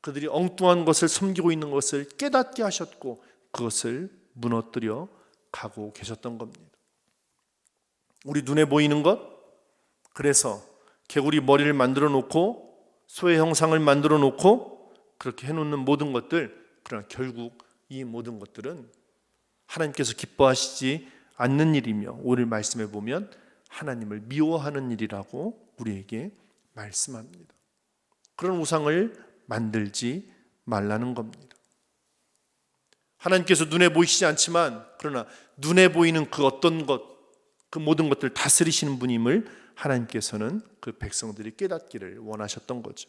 그들이 엉뚱한 것을 섬기고 있는 것을 깨닫게 하셨고 그것을 무너뜨려 가고 계셨던 겁니다. 우리 눈에 보이는 것, 그래서 개구리 머리를 만들어 놓고 소의 형상을 만들어 놓고 그렇게 해놓는 모든 것들, 그러나 결국 이 모든 것들은 하나님께서 기뻐하시지 않는 일이며 오늘 말씀해 보면 하나님을 미워하는 일이라고 우리에게 말씀합니다. 그런 우상을 만들지 말라는 겁니다. 하나님께서 눈에 보이시지 않지만 그러나 눈에 보이는 그 어떤 것, 그 모든 것들을 다스리시는 분임을 하나님께서는 그 백성들이 깨닫기를 원하셨던 거죠.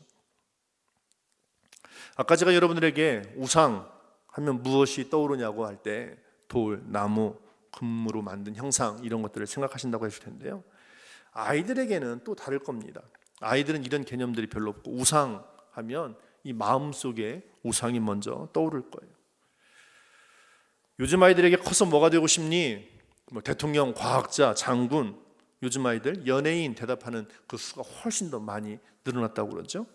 아까 제가 여러분들에게 우상 하면 무엇이 떠오르냐고 할 때 돌, 나무, 금으로 만든 형상 이런 것들을 생각하신다고 했을 텐데요. 아이들에게는 또 다를 겁니다. 아이들은 이런 개념들이 별로 없고 우상 하면 이 마음속에 우상이 먼저 떠오를 거예요. 요즘 아이들에게 커서 뭐가 되고 싶니? 뭐 대통령, 과학자, 장군, 요즘 아이들 연예인 대답하는 그 수가 훨씬 더 많이 늘어났다고 그러죠.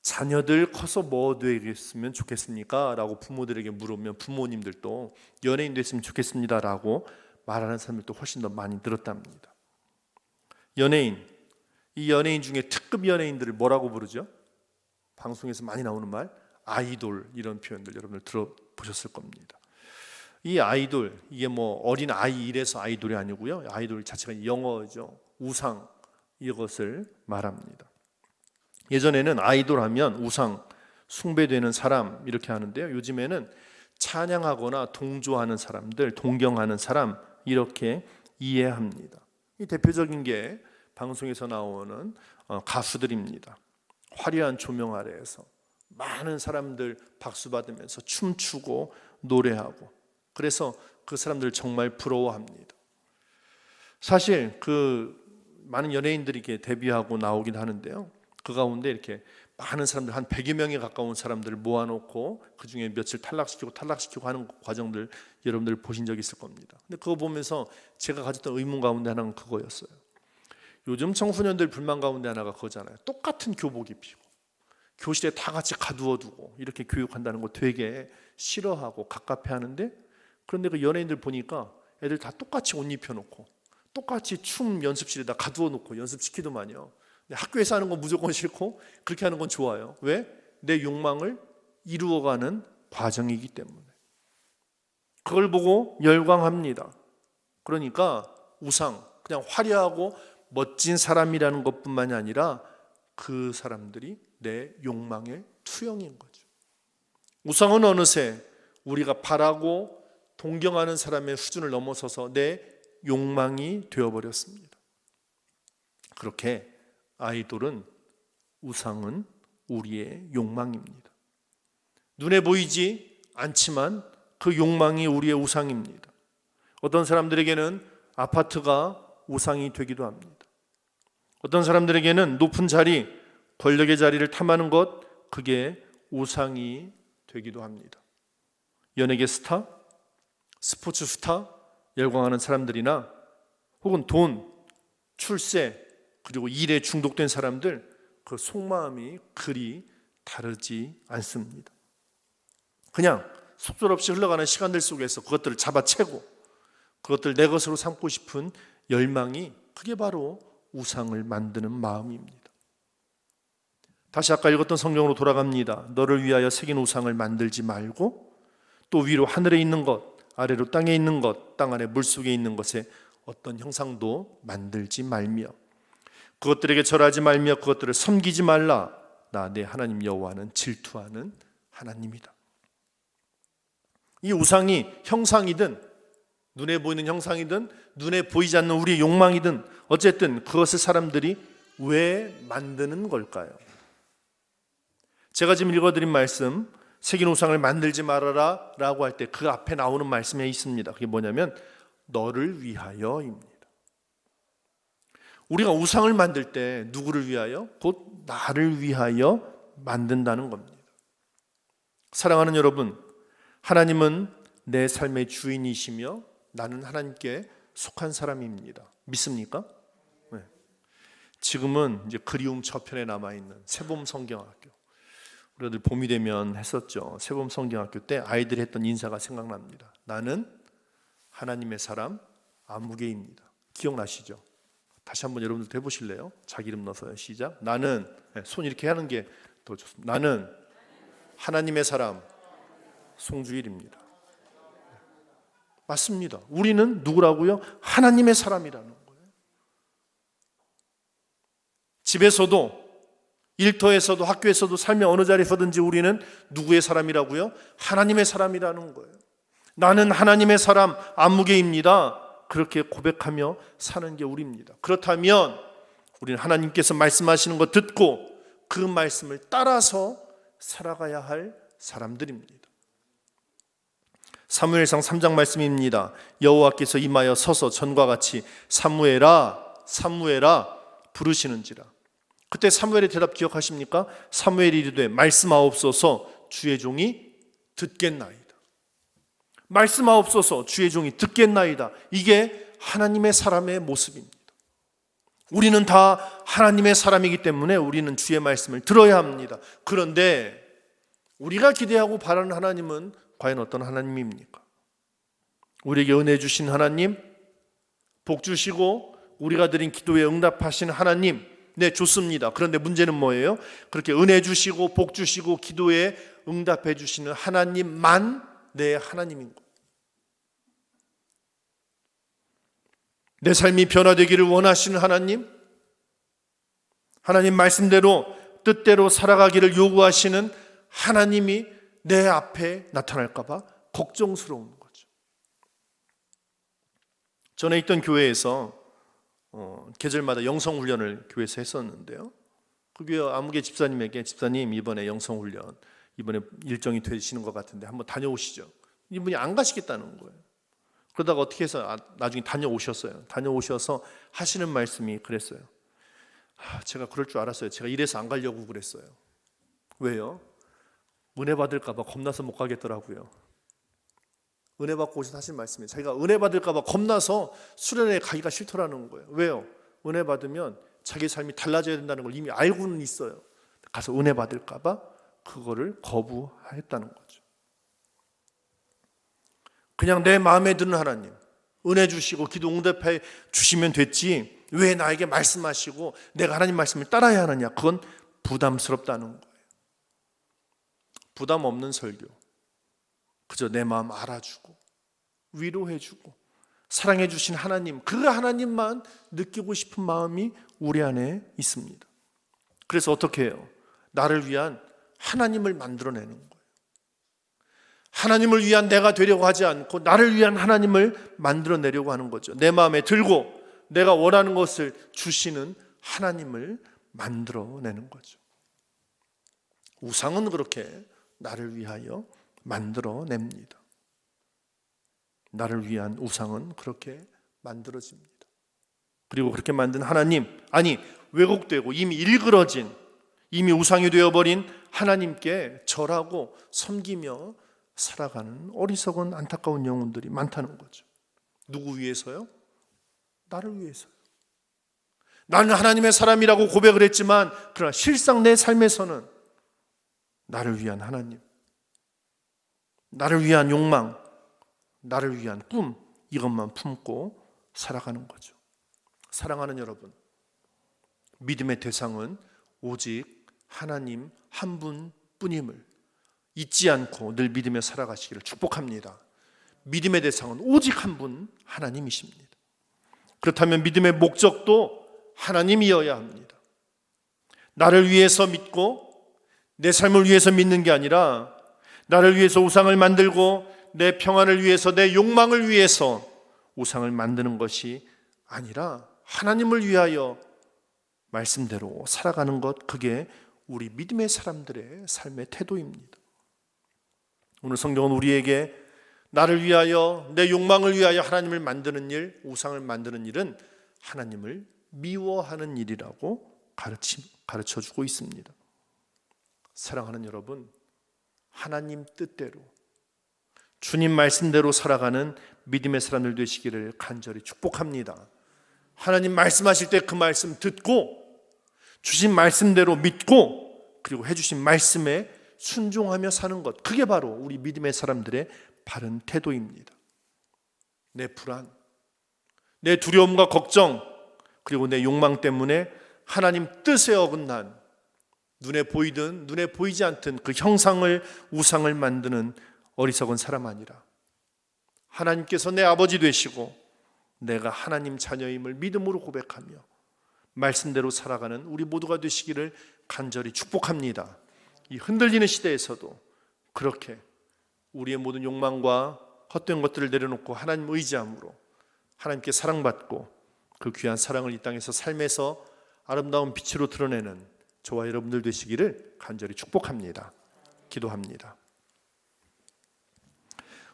자녀들 커서 뭐 되겠으면 좋겠습니까? 라고 부모들에게 물으면 부모님들도 연예인 됐으면 좋겠습니다 라고 말하는 사람들도 훨씬 더 많이 늘었답니다. 연예인, 이 연예인 중에 특급 연예인들을 뭐라고 부르죠? 방송에서 많이 나오는 말, 아이돌, 이런 표현들 여러분들 들어보셨을 겁니다. 이 아이돌, 이게 뭐 어린 아이 이래서 아이돌이 아니고요. 아이돌 자체가 영어죠. 우상, 이것을 말합니다. 예전에는 아이돌 하면 우상, 숭배되는 사람 이렇게 하는데요. 요즘에는 찬양하거나 동조하는 사람들, 동경하는 사람 이렇게 이해합니다. 이 대표적인 게 방송에서 나오는 가수들입니다. 화려한 조명 아래에서 많은 사람들 박수 받으면서 춤추고 노래하고, 그래서 그 사람들 정말 부러워합니다. 사실 그 많은 연예인들이 이렇게 데뷔하고 나오긴 하는데요. 그 가운데 이렇게 많은 사람들, 한 100여 명에 가까운 사람들을 모아놓고 그 중에 며칠 탈락시키고 하는 과정들 여러분들 보신 적 있을 겁니다. 근데 그거 보면서 제가 가졌던 의문 가운데 하나는 그거였어요. 요즘 청소년들 불만 가운데 하나가 그거잖아요. 똑같은 교복 입히고 교실에 다 같이 가두어두고 이렇게 교육한다는 거 되게 싫어하고 갑갑해하는데, 그런데 그 연예인들 보니까 애들 다 똑같이 옷 입혀놓고 똑같이 춤 연습실에다 가두어놓고 연습시키더만요. 근데 학교에서 하는 건 무조건 싫고 그렇게 하는 건 좋아요. 왜? 내 욕망을 이루어가는 과정이기 때문에. 그걸 보고 열광합니다. 그러니까 우상, 그냥 화려하고 멋진 사람이라는 것뿐만이 아니라 그 사람들이 내 욕망의 투영인 거죠. 우상은 어느새 우리가 바라고 동경하는 사람의 수준을 넘어서서 내 욕망이 되어버렸습니다. 그렇게 아이돌은, 우상은 우리의 욕망입니다. 눈에 보이지 않지만 그 욕망이 우리의 우상입니다. 어떤 사람들에게는 아파트가 우상이 되기도 합니다. 어떤 사람들에게는 높은 자리, 권력의 자리를 탐하는 것, 그게 우상이 되기도 합니다. 연예계 스타, 스포츠 스타, 열광하는 사람들이나 혹은 돈, 출세, 그리고 일에 중독된 사람들, 그 속마음이 그리 다르지 않습니다. 그냥 속절없이 흘러가는 시간들 속에서 그것들을 잡아채고 그것들 내 것으로 삼고 싶은 열망이, 그게 바로 우상을 만드는 마음입니다. 다시 아까 읽었던 성경으로 돌아갑니다. 너를 위하여 새긴 우상을 만들지 말고 또 위로 하늘에 있는 것, 아래로 땅에 있는 것, 땅 아래 물속에 있는 것에 어떤 형상도 만들지 말며 그것들에게 절하지 말며 그것들을 섬기지 말라. 나 내 하나님 여호와는 질투하는 하나님이다. 이 우상이 형상이든 눈에 보이는 형상이든 눈에 보이지 않는 우리의 욕망이든 어쨌든 그것을 사람들이 왜 만드는 걸까요? 제가 지금 읽어드린 말씀, 새긴 우상을 만들지 말아라 라고 할 때 그 앞에 나오는 말씀에 있습니다. 그게 뭐냐면 너를 위하여입니다. 우리가 우상을 만들 때 누구를 위하여? 곧 나를 위하여 만든다는 겁니다. 사랑하는 여러분, 하나님은 내 삶의 주인이시며 나는 하나님께 속한 사람입니다. 믿습니까? 네. 지금은 이제 그리움 저편에 남아있는 세봄 성경학교, 우리들 봄이 되면 했었죠. 세봄 성경학교 때 아이들이 했던 인사가 생각납니다. 나는 하나님의 사람 아무개입니다. 기억나시죠? 다시 한번 여러분들 해보실래요? 자기 이름 넣어서요. 시작. 나는, 손 이렇게 하는 게 더 좋습니다. 나는 하나님의 사람 송주일입니다. 맞습니다. 우리는 누구라고요? 하나님의 사람이라는 거예요. 집에서도, 일터에서도, 학교에서도, 삶의 어느 자리에서든지 우리는 누구의 사람이라고요? 하나님의 사람이라는 거예요. 나는 하나님의 사람 안무개입니다. 그렇게 고백하며 사는 게 우리입니다. 그렇다면 우리는 하나님께서 말씀하시는 거 듣고 그 말씀을 따라서 살아가야 할 사람들입니다. 사무엘상 3장 말씀입니다. 여호와께서 임하여 서서 전과 같이 사무엘아 사무엘아 부르시는지라. 그때 사무엘의 대답 기억하십니까? 사무엘이 이르되 말씀하옵소서 주의 종이 듣겠나이다. 말씀하옵소서 주의 종이 듣겠나이다. 이게 하나님의 사람의 모습입니다. 우리는 다 하나님의 사람이기 때문에 우리는 주의 말씀을 들어야 합니다. 그런데 우리가 기대하고 바라는 하나님은 과연 어떤 하나님입니까? 우리에게 은혜 주신 하나님, 복 주시고 우리가 드린 기도에 응답하신 하나님, 네, 좋습니다. 그런데 문제는 뭐예요? 그렇게 은혜 주시고 복 주시고 기도에 응답해 주시는 하나님만 내 하나님인 것. 내 삶이 변화되기를 원하시는 하나님, 하나님 말씀대로 뜻대로 살아가기를 요구하시는 하나님이 내 앞에 나타날까 봐 걱정스러운 거죠. 전에 있던 교회에서 계절마다 영성훈련을 교회에서 했었는데요. 그 교회 아무개 집사님에게 집사님 이번에 영성훈련 이번에 일정이 되시는 것 같은데 한번 다녀오시죠. 이분이 안 가시겠다는 거예요. 그러다가 어떻게 해서 나중에 다녀오셨어요. 다녀오셔서 하시는 말씀이 그랬어요. 제가 그럴 줄 알았어요. 제가 이래서 안 가려고 그랬어요. 왜요? 은혜 받을까 봐 겁나서 못 가겠더라고요. 은혜 받고 오셔서 하신 말씀이에요. 자기가 은혜 받을까 봐 겁나서 수련회에 가기가 싫더라는 거예요. 왜요? 은혜 받으면 자기 삶이 달라져야 된다는 걸 이미 알고는 있어요. 가서 은혜 받을까 봐 그거를 거부했다는 거죠. 그냥 내 마음에 드는 하나님, 은혜 주시고 기도 응답해 주시면 됐지 왜 나에게 말씀하시고 내가 하나님 말씀을 따라야 하느냐? 그건 부담스럽다는 거예요. 부담 없는 설교, 그저 내 마음 알아주고 위로해주고 사랑해 주신 하나님, 그 하나님만 느끼고 싶은 마음이 우리 안에 있습니다. 그래서 어떻게 해요? 나를 위한 하나님을 만들어내는 거예요. 하나님을 위한 내가 되려고 하지 않고 나를 위한 하나님을 만들어내려고 하는 거죠. 내 마음에 들고 내가 원하는 것을 주시는 하나님을 만들어내는 거죠. 우상은 그렇게 나를 위하여 만들어냅니다. 나를 위한 우상은 그렇게 만들어집니다. 그리고 그렇게 만든 하나님, 아니 왜곡되고 이미 일그러진, 이미 우상이 되어버린 하나님께 절하고 섬기며 살아가는 어리석은 안타까운 영혼들이 많다는 거죠. 누구 위해서요? 나를 위해서요. 나는 하나님의 사람이라고 고백을 했지만 그러나 실상 내 삶에서는 나를 위한 하나님, 나를 위한 욕망, 나를 위한 꿈, 이것만 품고 살아가는 거죠. 사랑하는 여러분, 믿음의 대상은 오직 하나님 한 분뿐임을 잊지 않고 늘 믿으며 살아가시기를 축복합니다. 믿음의 대상은 오직 한 분 하나님이십니다. 그렇다면 믿음의 목적도 하나님이어야 합니다. 나를 위해서 믿고 내 삶을 위해서 믿는 게 아니라 나를 위해서 우상을 만들고 내 평안을 위해서 내 욕망을 위해서 우상을 만드는 것이 아니라 하나님을 위하여 말씀대로 살아가는 것, 그게 우리 믿음의 사람들의 삶의 태도입니다. 오늘 성경은 우리에게 나를 위하여 내 욕망을 위하여 하나님을 만드는 일, 우상을 만드는 일은 하나님을 미워하는 일이라고 가르쳐주고 있습니다. 사랑하는 여러분, 하나님 뜻대로 주님 말씀대로 살아가는 믿음의 사람들 되시기를 간절히 축복합니다. 하나님 말씀하실 때 그 말씀 듣고 주신 말씀대로 믿고 그리고 해주신 말씀에 순종하며 사는 것, 그게 바로 우리 믿음의 사람들의 바른 태도입니다. 내 불안, 내 두려움과 걱정, 그리고 내 욕망 때문에 하나님 뜻에 어긋난, 눈에 보이든 눈에 보이지 않든 그 형상을, 우상을 만드는 어리석은 사람 아니라 하나님께서 내 아버지 되시고 내가 하나님 자녀임을 믿음으로 고백하며 말씀대로 살아가는 우리 모두가 되시기를 간절히 축복합니다. 이 흔들리는 시대에서도 그렇게 우리의 모든 욕망과 헛된 것들을 내려놓고 하나님 의지함으로 하나님께 사랑받고 그 귀한 사랑을 이 땅에서 삶에서 아름다운 빛으로 드러내는 저와 여러분들 되시기를 간절히 축복합니다. 기도합니다.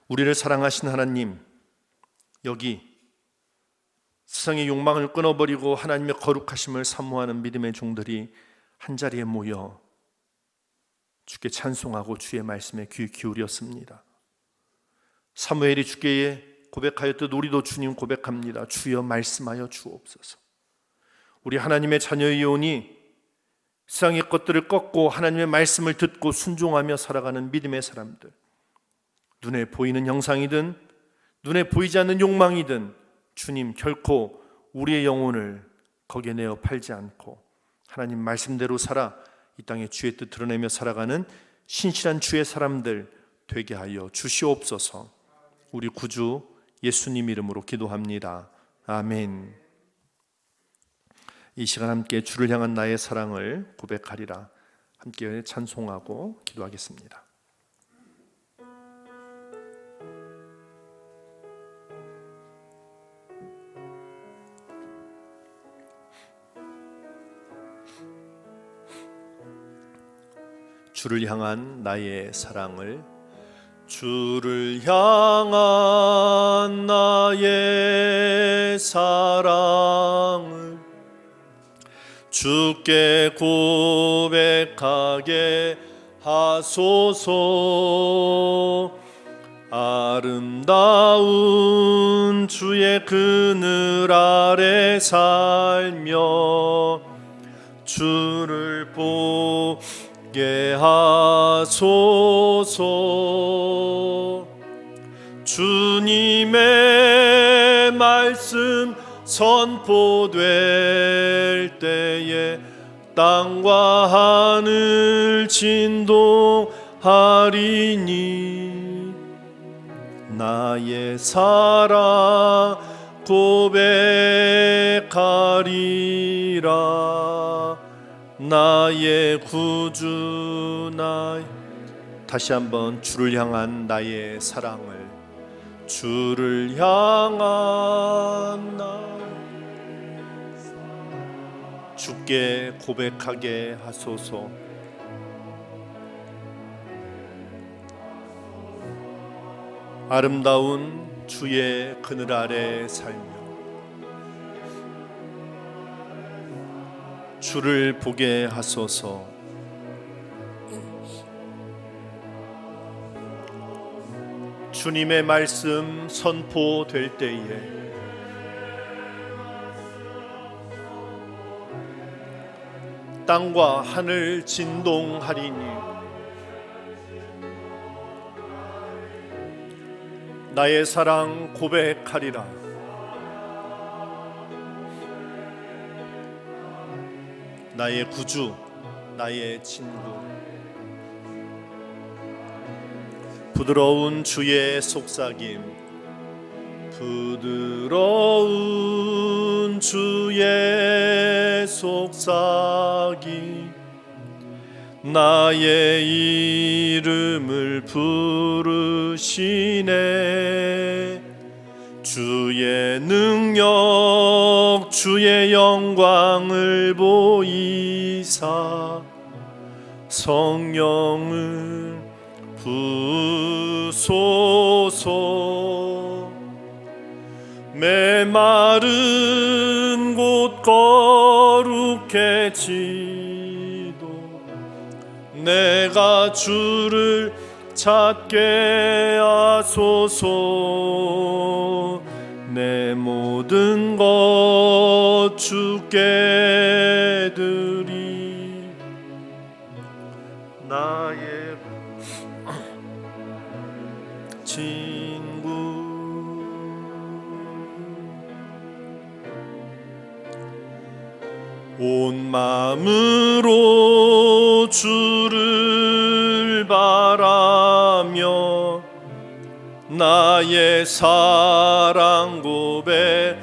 우리를 사랑하신 하나님, 여기 세상의 욕망을 끊어버리고 하나님의 거룩하심을 사모하는 믿음의 종들이 한자리에 모여 주께 찬송하고 주의 말씀에 귀 기울였습니다. 사무엘이 주께 고백하였듯 우리도 주님 고백합니다. 주여 말씀하여 주옵소서. 우리 하나님의 자녀이오니 세상의 것들을 꺾고 하나님의 말씀을 듣고 순종하며 살아가는 믿음의 사람들, 눈에 보이는 형상이든 눈에 보이지 않는 욕망이든 주님 결코 우리의 영혼을 거기에 내어 팔지 않고 하나님 말씀대로 살아 이 땅에 주의 뜻 드러내며 살아가는 신실한 주의 사람들 되게 하여 주시옵소서. 우리 구주 예수님 이름으로 기도합니다. 아멘. 이 시간 함께 주를 향한 나의 사랑을 고백하리라 함께 찬송하고 기도하겠습니다. 주를 향한 나의 사랑을, 주를 향한 나의 사랑을 주께 고백하게 하소서. 아름다운 주의 그늘 아래 살며 주를 보게 하소서. 주님의 선포될 때에 땅과 하늘 진동하리니 나의 사랑 고백하리라 나의 구주 다시 한번 주를 향한 나의 사랑을 주를 향한 주께 고백하게 하소서. 아름다운 주의 그늘 아래 살며 주를 보게 하소서. 주님의 말씀 선포될 때에 땅과 하늘 진동하리니 나의 사랑 고백하리라. 나의 구주, 나의 친구, 부드러운 주의 속삭임, 부드러운 주의 속삭임, 나의 이름을 부르시네. 주의 능력, 주의 영광을 보이사 성령을 부소서. 메마른 곳 거룩해지도 내가 주를 찾게 하소서. 내 모든 것 주께 드리. 나의 친구, 온 마음으로 주를 바라며 나의 사랑 고백하리라.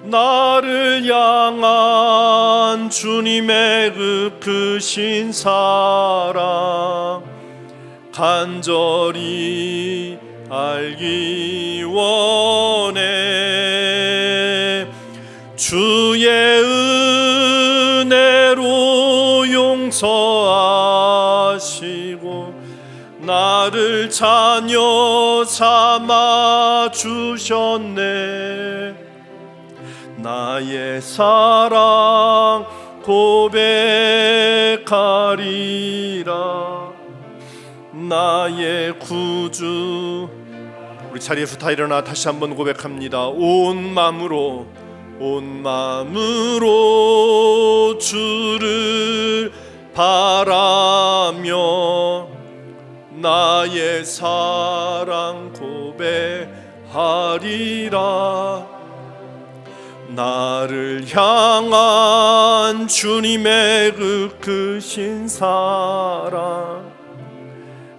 나를 향한 주님의 그 크신 사랑 간절히 알기 원해. 주의 은혜로 용서하시고 나를 자녀 삼아 주셨네. 나의 사랑 고백하리라. 나의 구주. 우리 자리에서 다 일어나 다시 한번 고백합니다. 온 마음으로 주를 바라며 나의 사랑 고백하리라. 나를 향한 주님의 그 크신 사랑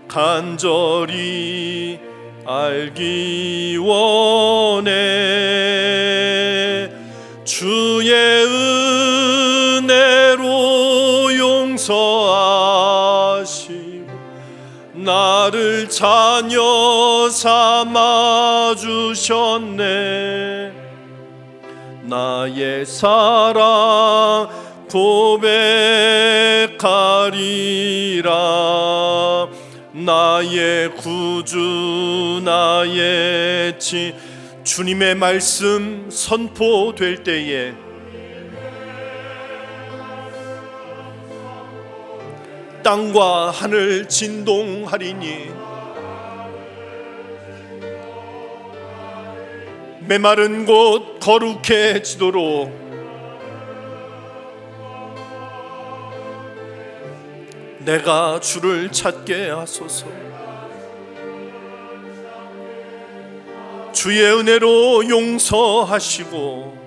간절히 알기 원해. 주의 은혜로 용서하시고 나를 자녀 삼아 주셨네. 나의 사랑 고백하리라. 나의 구주, 나의 주님의 말씀 선포될 때에 땅과 하늘 진동하리니 메마른 곳 거룩해지도록 내가 주를 찾게 하소서. 주의 은혜로 용서하시고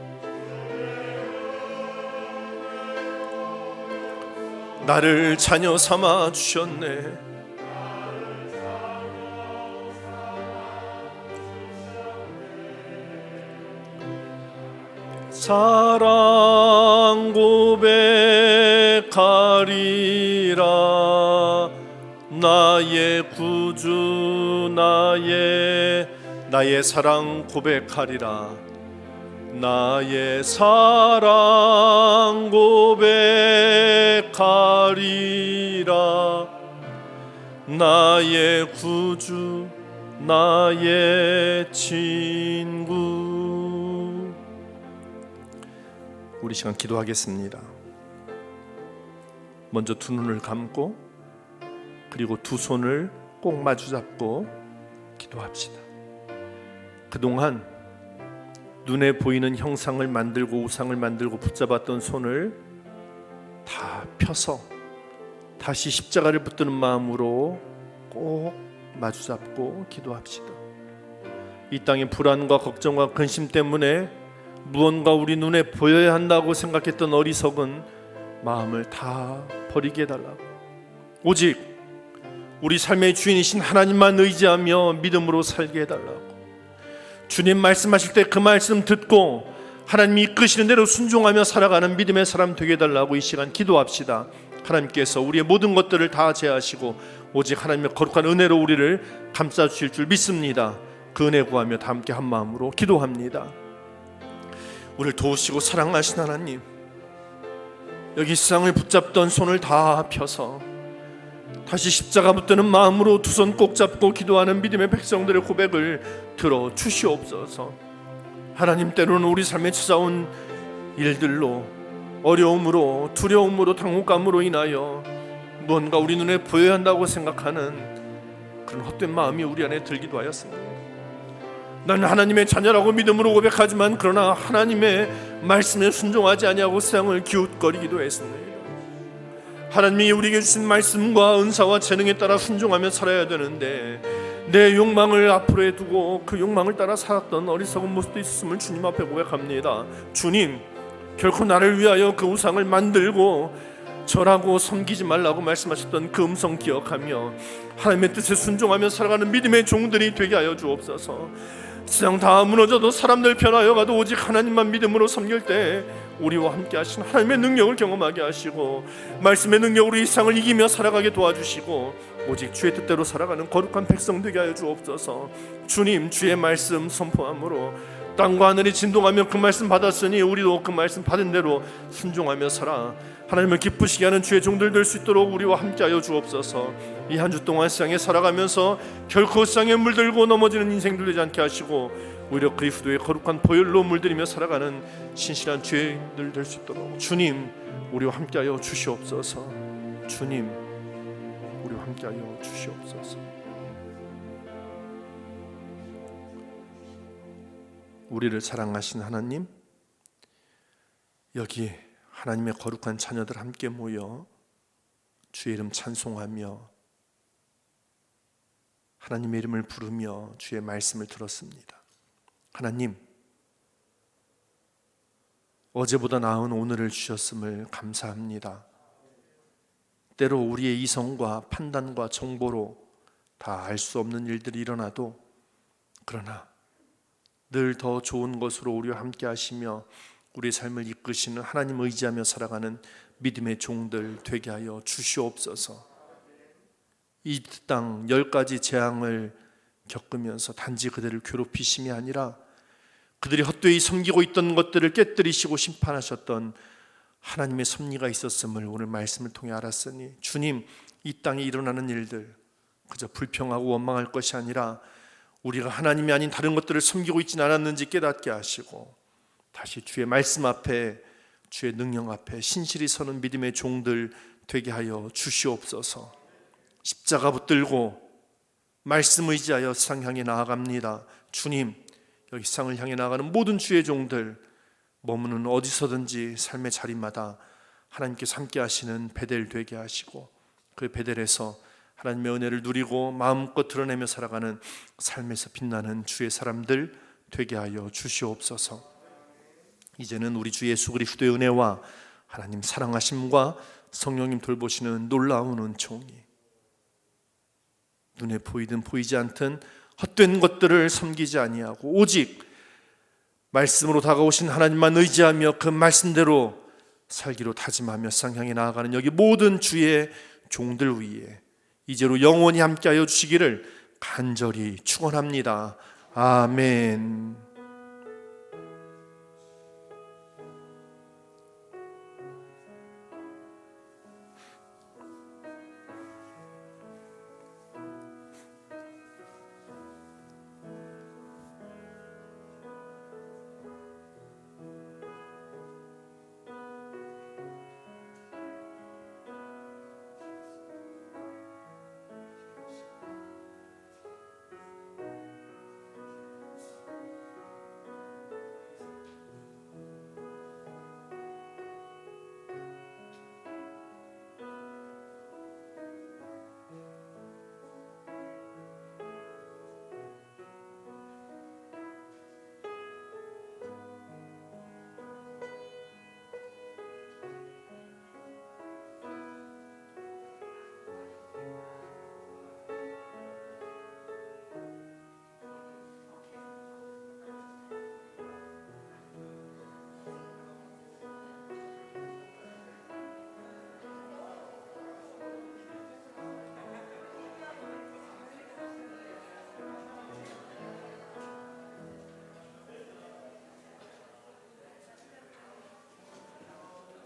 나를 자녀 삼아 주셨네. 사랑 고백하리라. 나의 구주 나의 사랑 고백하리라. 나의 사랑 고백하리라. 나의 구주 나의 친구. 우리 시간 기도하겠습니다. 먼저 두 눈을 감고 그리고 두 손을 꼭 마주 잡고 기도합시다. 그동안 눈에 보이는 형상을 만들고 우상을 만들고 붙잡았던 손을 다 펴서 다시 십자가를 붙드는 마음으로 꼭 마주 잡고 기도합시다. 이 땅의 불안과 걱정과 근심 때문에 무언가 우리 눈에 보여야 한다고 생각했던 어리석은 마음을 다 버리게 해달라고, 오직 우리 삶의 주인이신 하나님만 의지하며 믿음으로 살게 해달라고, 주님 말씀하실 때 그 말씀 듣고 하나님이 이끄시는 대로 순종하며 살아가는 믿음의 사람 되게 해달라고 이 시간 기도합시다. 하나님께서 우리의 모든 것들을 다 제하시고 오직 하나님의 거룩한 은혜로 우리를 감싸주실 줄 믿습니다. 그 은혜 구하며 다 함께 한 마음으로 기도합니다. 우리를 도우시고 사랑하신 하나님, 여기 세상을 붙잡던 손을 다 펴서 다시 십자가 붙드는 마음으로 두 손 꼭 잡고 기도하는 믿음의 백성들의 고백을 들어 주시옵소서. 하나님, 때로는 우리 삶에 찾아온 일들로, 어려움으로, 두려움으로, 당혹감으로 인하여 무언가 우리 눈에 보여야 한다고 생각하는 그런 헛된 마음이 우리 안에 들기도 하였습니다. 나는 하나님의 자녀라고 믿음으로 고백하지만 그러나 하나님의 말씀에 순종하지 아니하고 세상을 기웃거리기도 했습니다. 하나님이 우리에게 주신 말씀과 은사와 재능에 따라 순종하며 살아야 되는데 내 욕망을 앞으로에 두고 그 욕망을 따라 살았던 어리석은 모습도 있었음을 주님 앞에 고백합니다. 주님, 결코 나를 위하여 그 우상을 만들고 절하고 섬기지 말라고 말씀하셨던 그 음성 기억하며 하나님의 뜻에 순종하며 살아가는 믿음의 종들이 되게 하여 주옵소서. 세상 다 무너져도 사람들 변하여 가도 오직 하나님만 믿음으로 섬길 때 우리와 함께 하신 하나님의 능력을 경험하게 하시고 말씀의 능력으로 이 세상을 이기며 살아가게 도와주시고 오직 주의 뜻대로 살아가는 거룩한 백성 되게 하여 주옵소서. 주님, 주의 말씀 선포함으로 땅과 하늘이 진동하며 그 말씀 받았으니 우리도 그 말씀 받은 대로 순종하며 살아 하나님을 기쁘시게 하는 주의 종들 될 수 있도록 우리와 함께하여 주옵소서. 이 한 주 동안 세상에 살아가면서 결코 세상에 물들고 넘어지는 인생들 되지 않게 하시고 오히려 그리스도의 거룩한 보혈로 물들이며 살아가는 신실한 죄인들 될 수 있도록 주님, 우리와 함께하여 주시옵소서. 주님, 우리와 함께하여 주시옵소서. 우리를 사랑하신 하나님, 여기 하나님의 거룩한 자녀들 함께 모여 주의 이름 찬송하며 하나님의 이름을 부르며 주의 말씀을 들었습니다. 하나님, 어제보다 나은 오늘을 주셨음을 감사합니다. 때로 우리의 이성과 판단과 정보로 다 알 수 없는 일들이 일어나도 그러나 늘 더 좋은 것으로 우리와 함께 하시며 우리의 삶을 이끄시는 하나님 의지하며 살아가는 믿음의 종들 되게 하여 주시옵소서. 이 땅 10가지 재앙을 겪으면서 단지 그들을 괴롭히심이 아니라 그들이 헛되이 섬기고 있던 것들을 깨뜨리시고 심판하셨던 하나님의 섭리가 있었음을 오늘 말씀을 통해 알았으니 주님, 이 땅에 일어나는 일들 그저 불평하고 원망할 것이 아니라 우리가 하나님이 아닌 다른 것들을 섬기고 있지는 않았는지 깨닫게 하시고 다시 주의 말씀 앞에, 주의 능력 앞에 신실히 서는 믿음의 종들 되게 하여 주시옵소서. 십자가 붙들고 말씀 의지하여 세상 향해 나아갑니다. 주님, 여기 세상을 향해 나아가는 모든 주의 종들 머무는 어디서든지 삶의 자리마다 하나님께서 함께 하시는 베델 되게 하시고 그 베델에서 하나님의 은혜를 누리고 마음껏 드러내며 살아가는 삶에서 빛나는 주의 사람들 되게 하여 주시옵소서. 이제는 우리 주 예수 그리스도의 은혜와 하나님 사랑하심과 성령님 돌보시는 놀라운 은총이 눈에 보이든 보이지 않든 헛된 것들을 섬기지 아니하고 오직 말씀으로 다가오신 하나님만 의지하며 그 말씀대로 살기로 다짐하며 쌍향에 나아가는 여기 모든 주의 종들 위에 이제로 영원히 함께하여 주시기를 간절히 축원합니다. 아멘.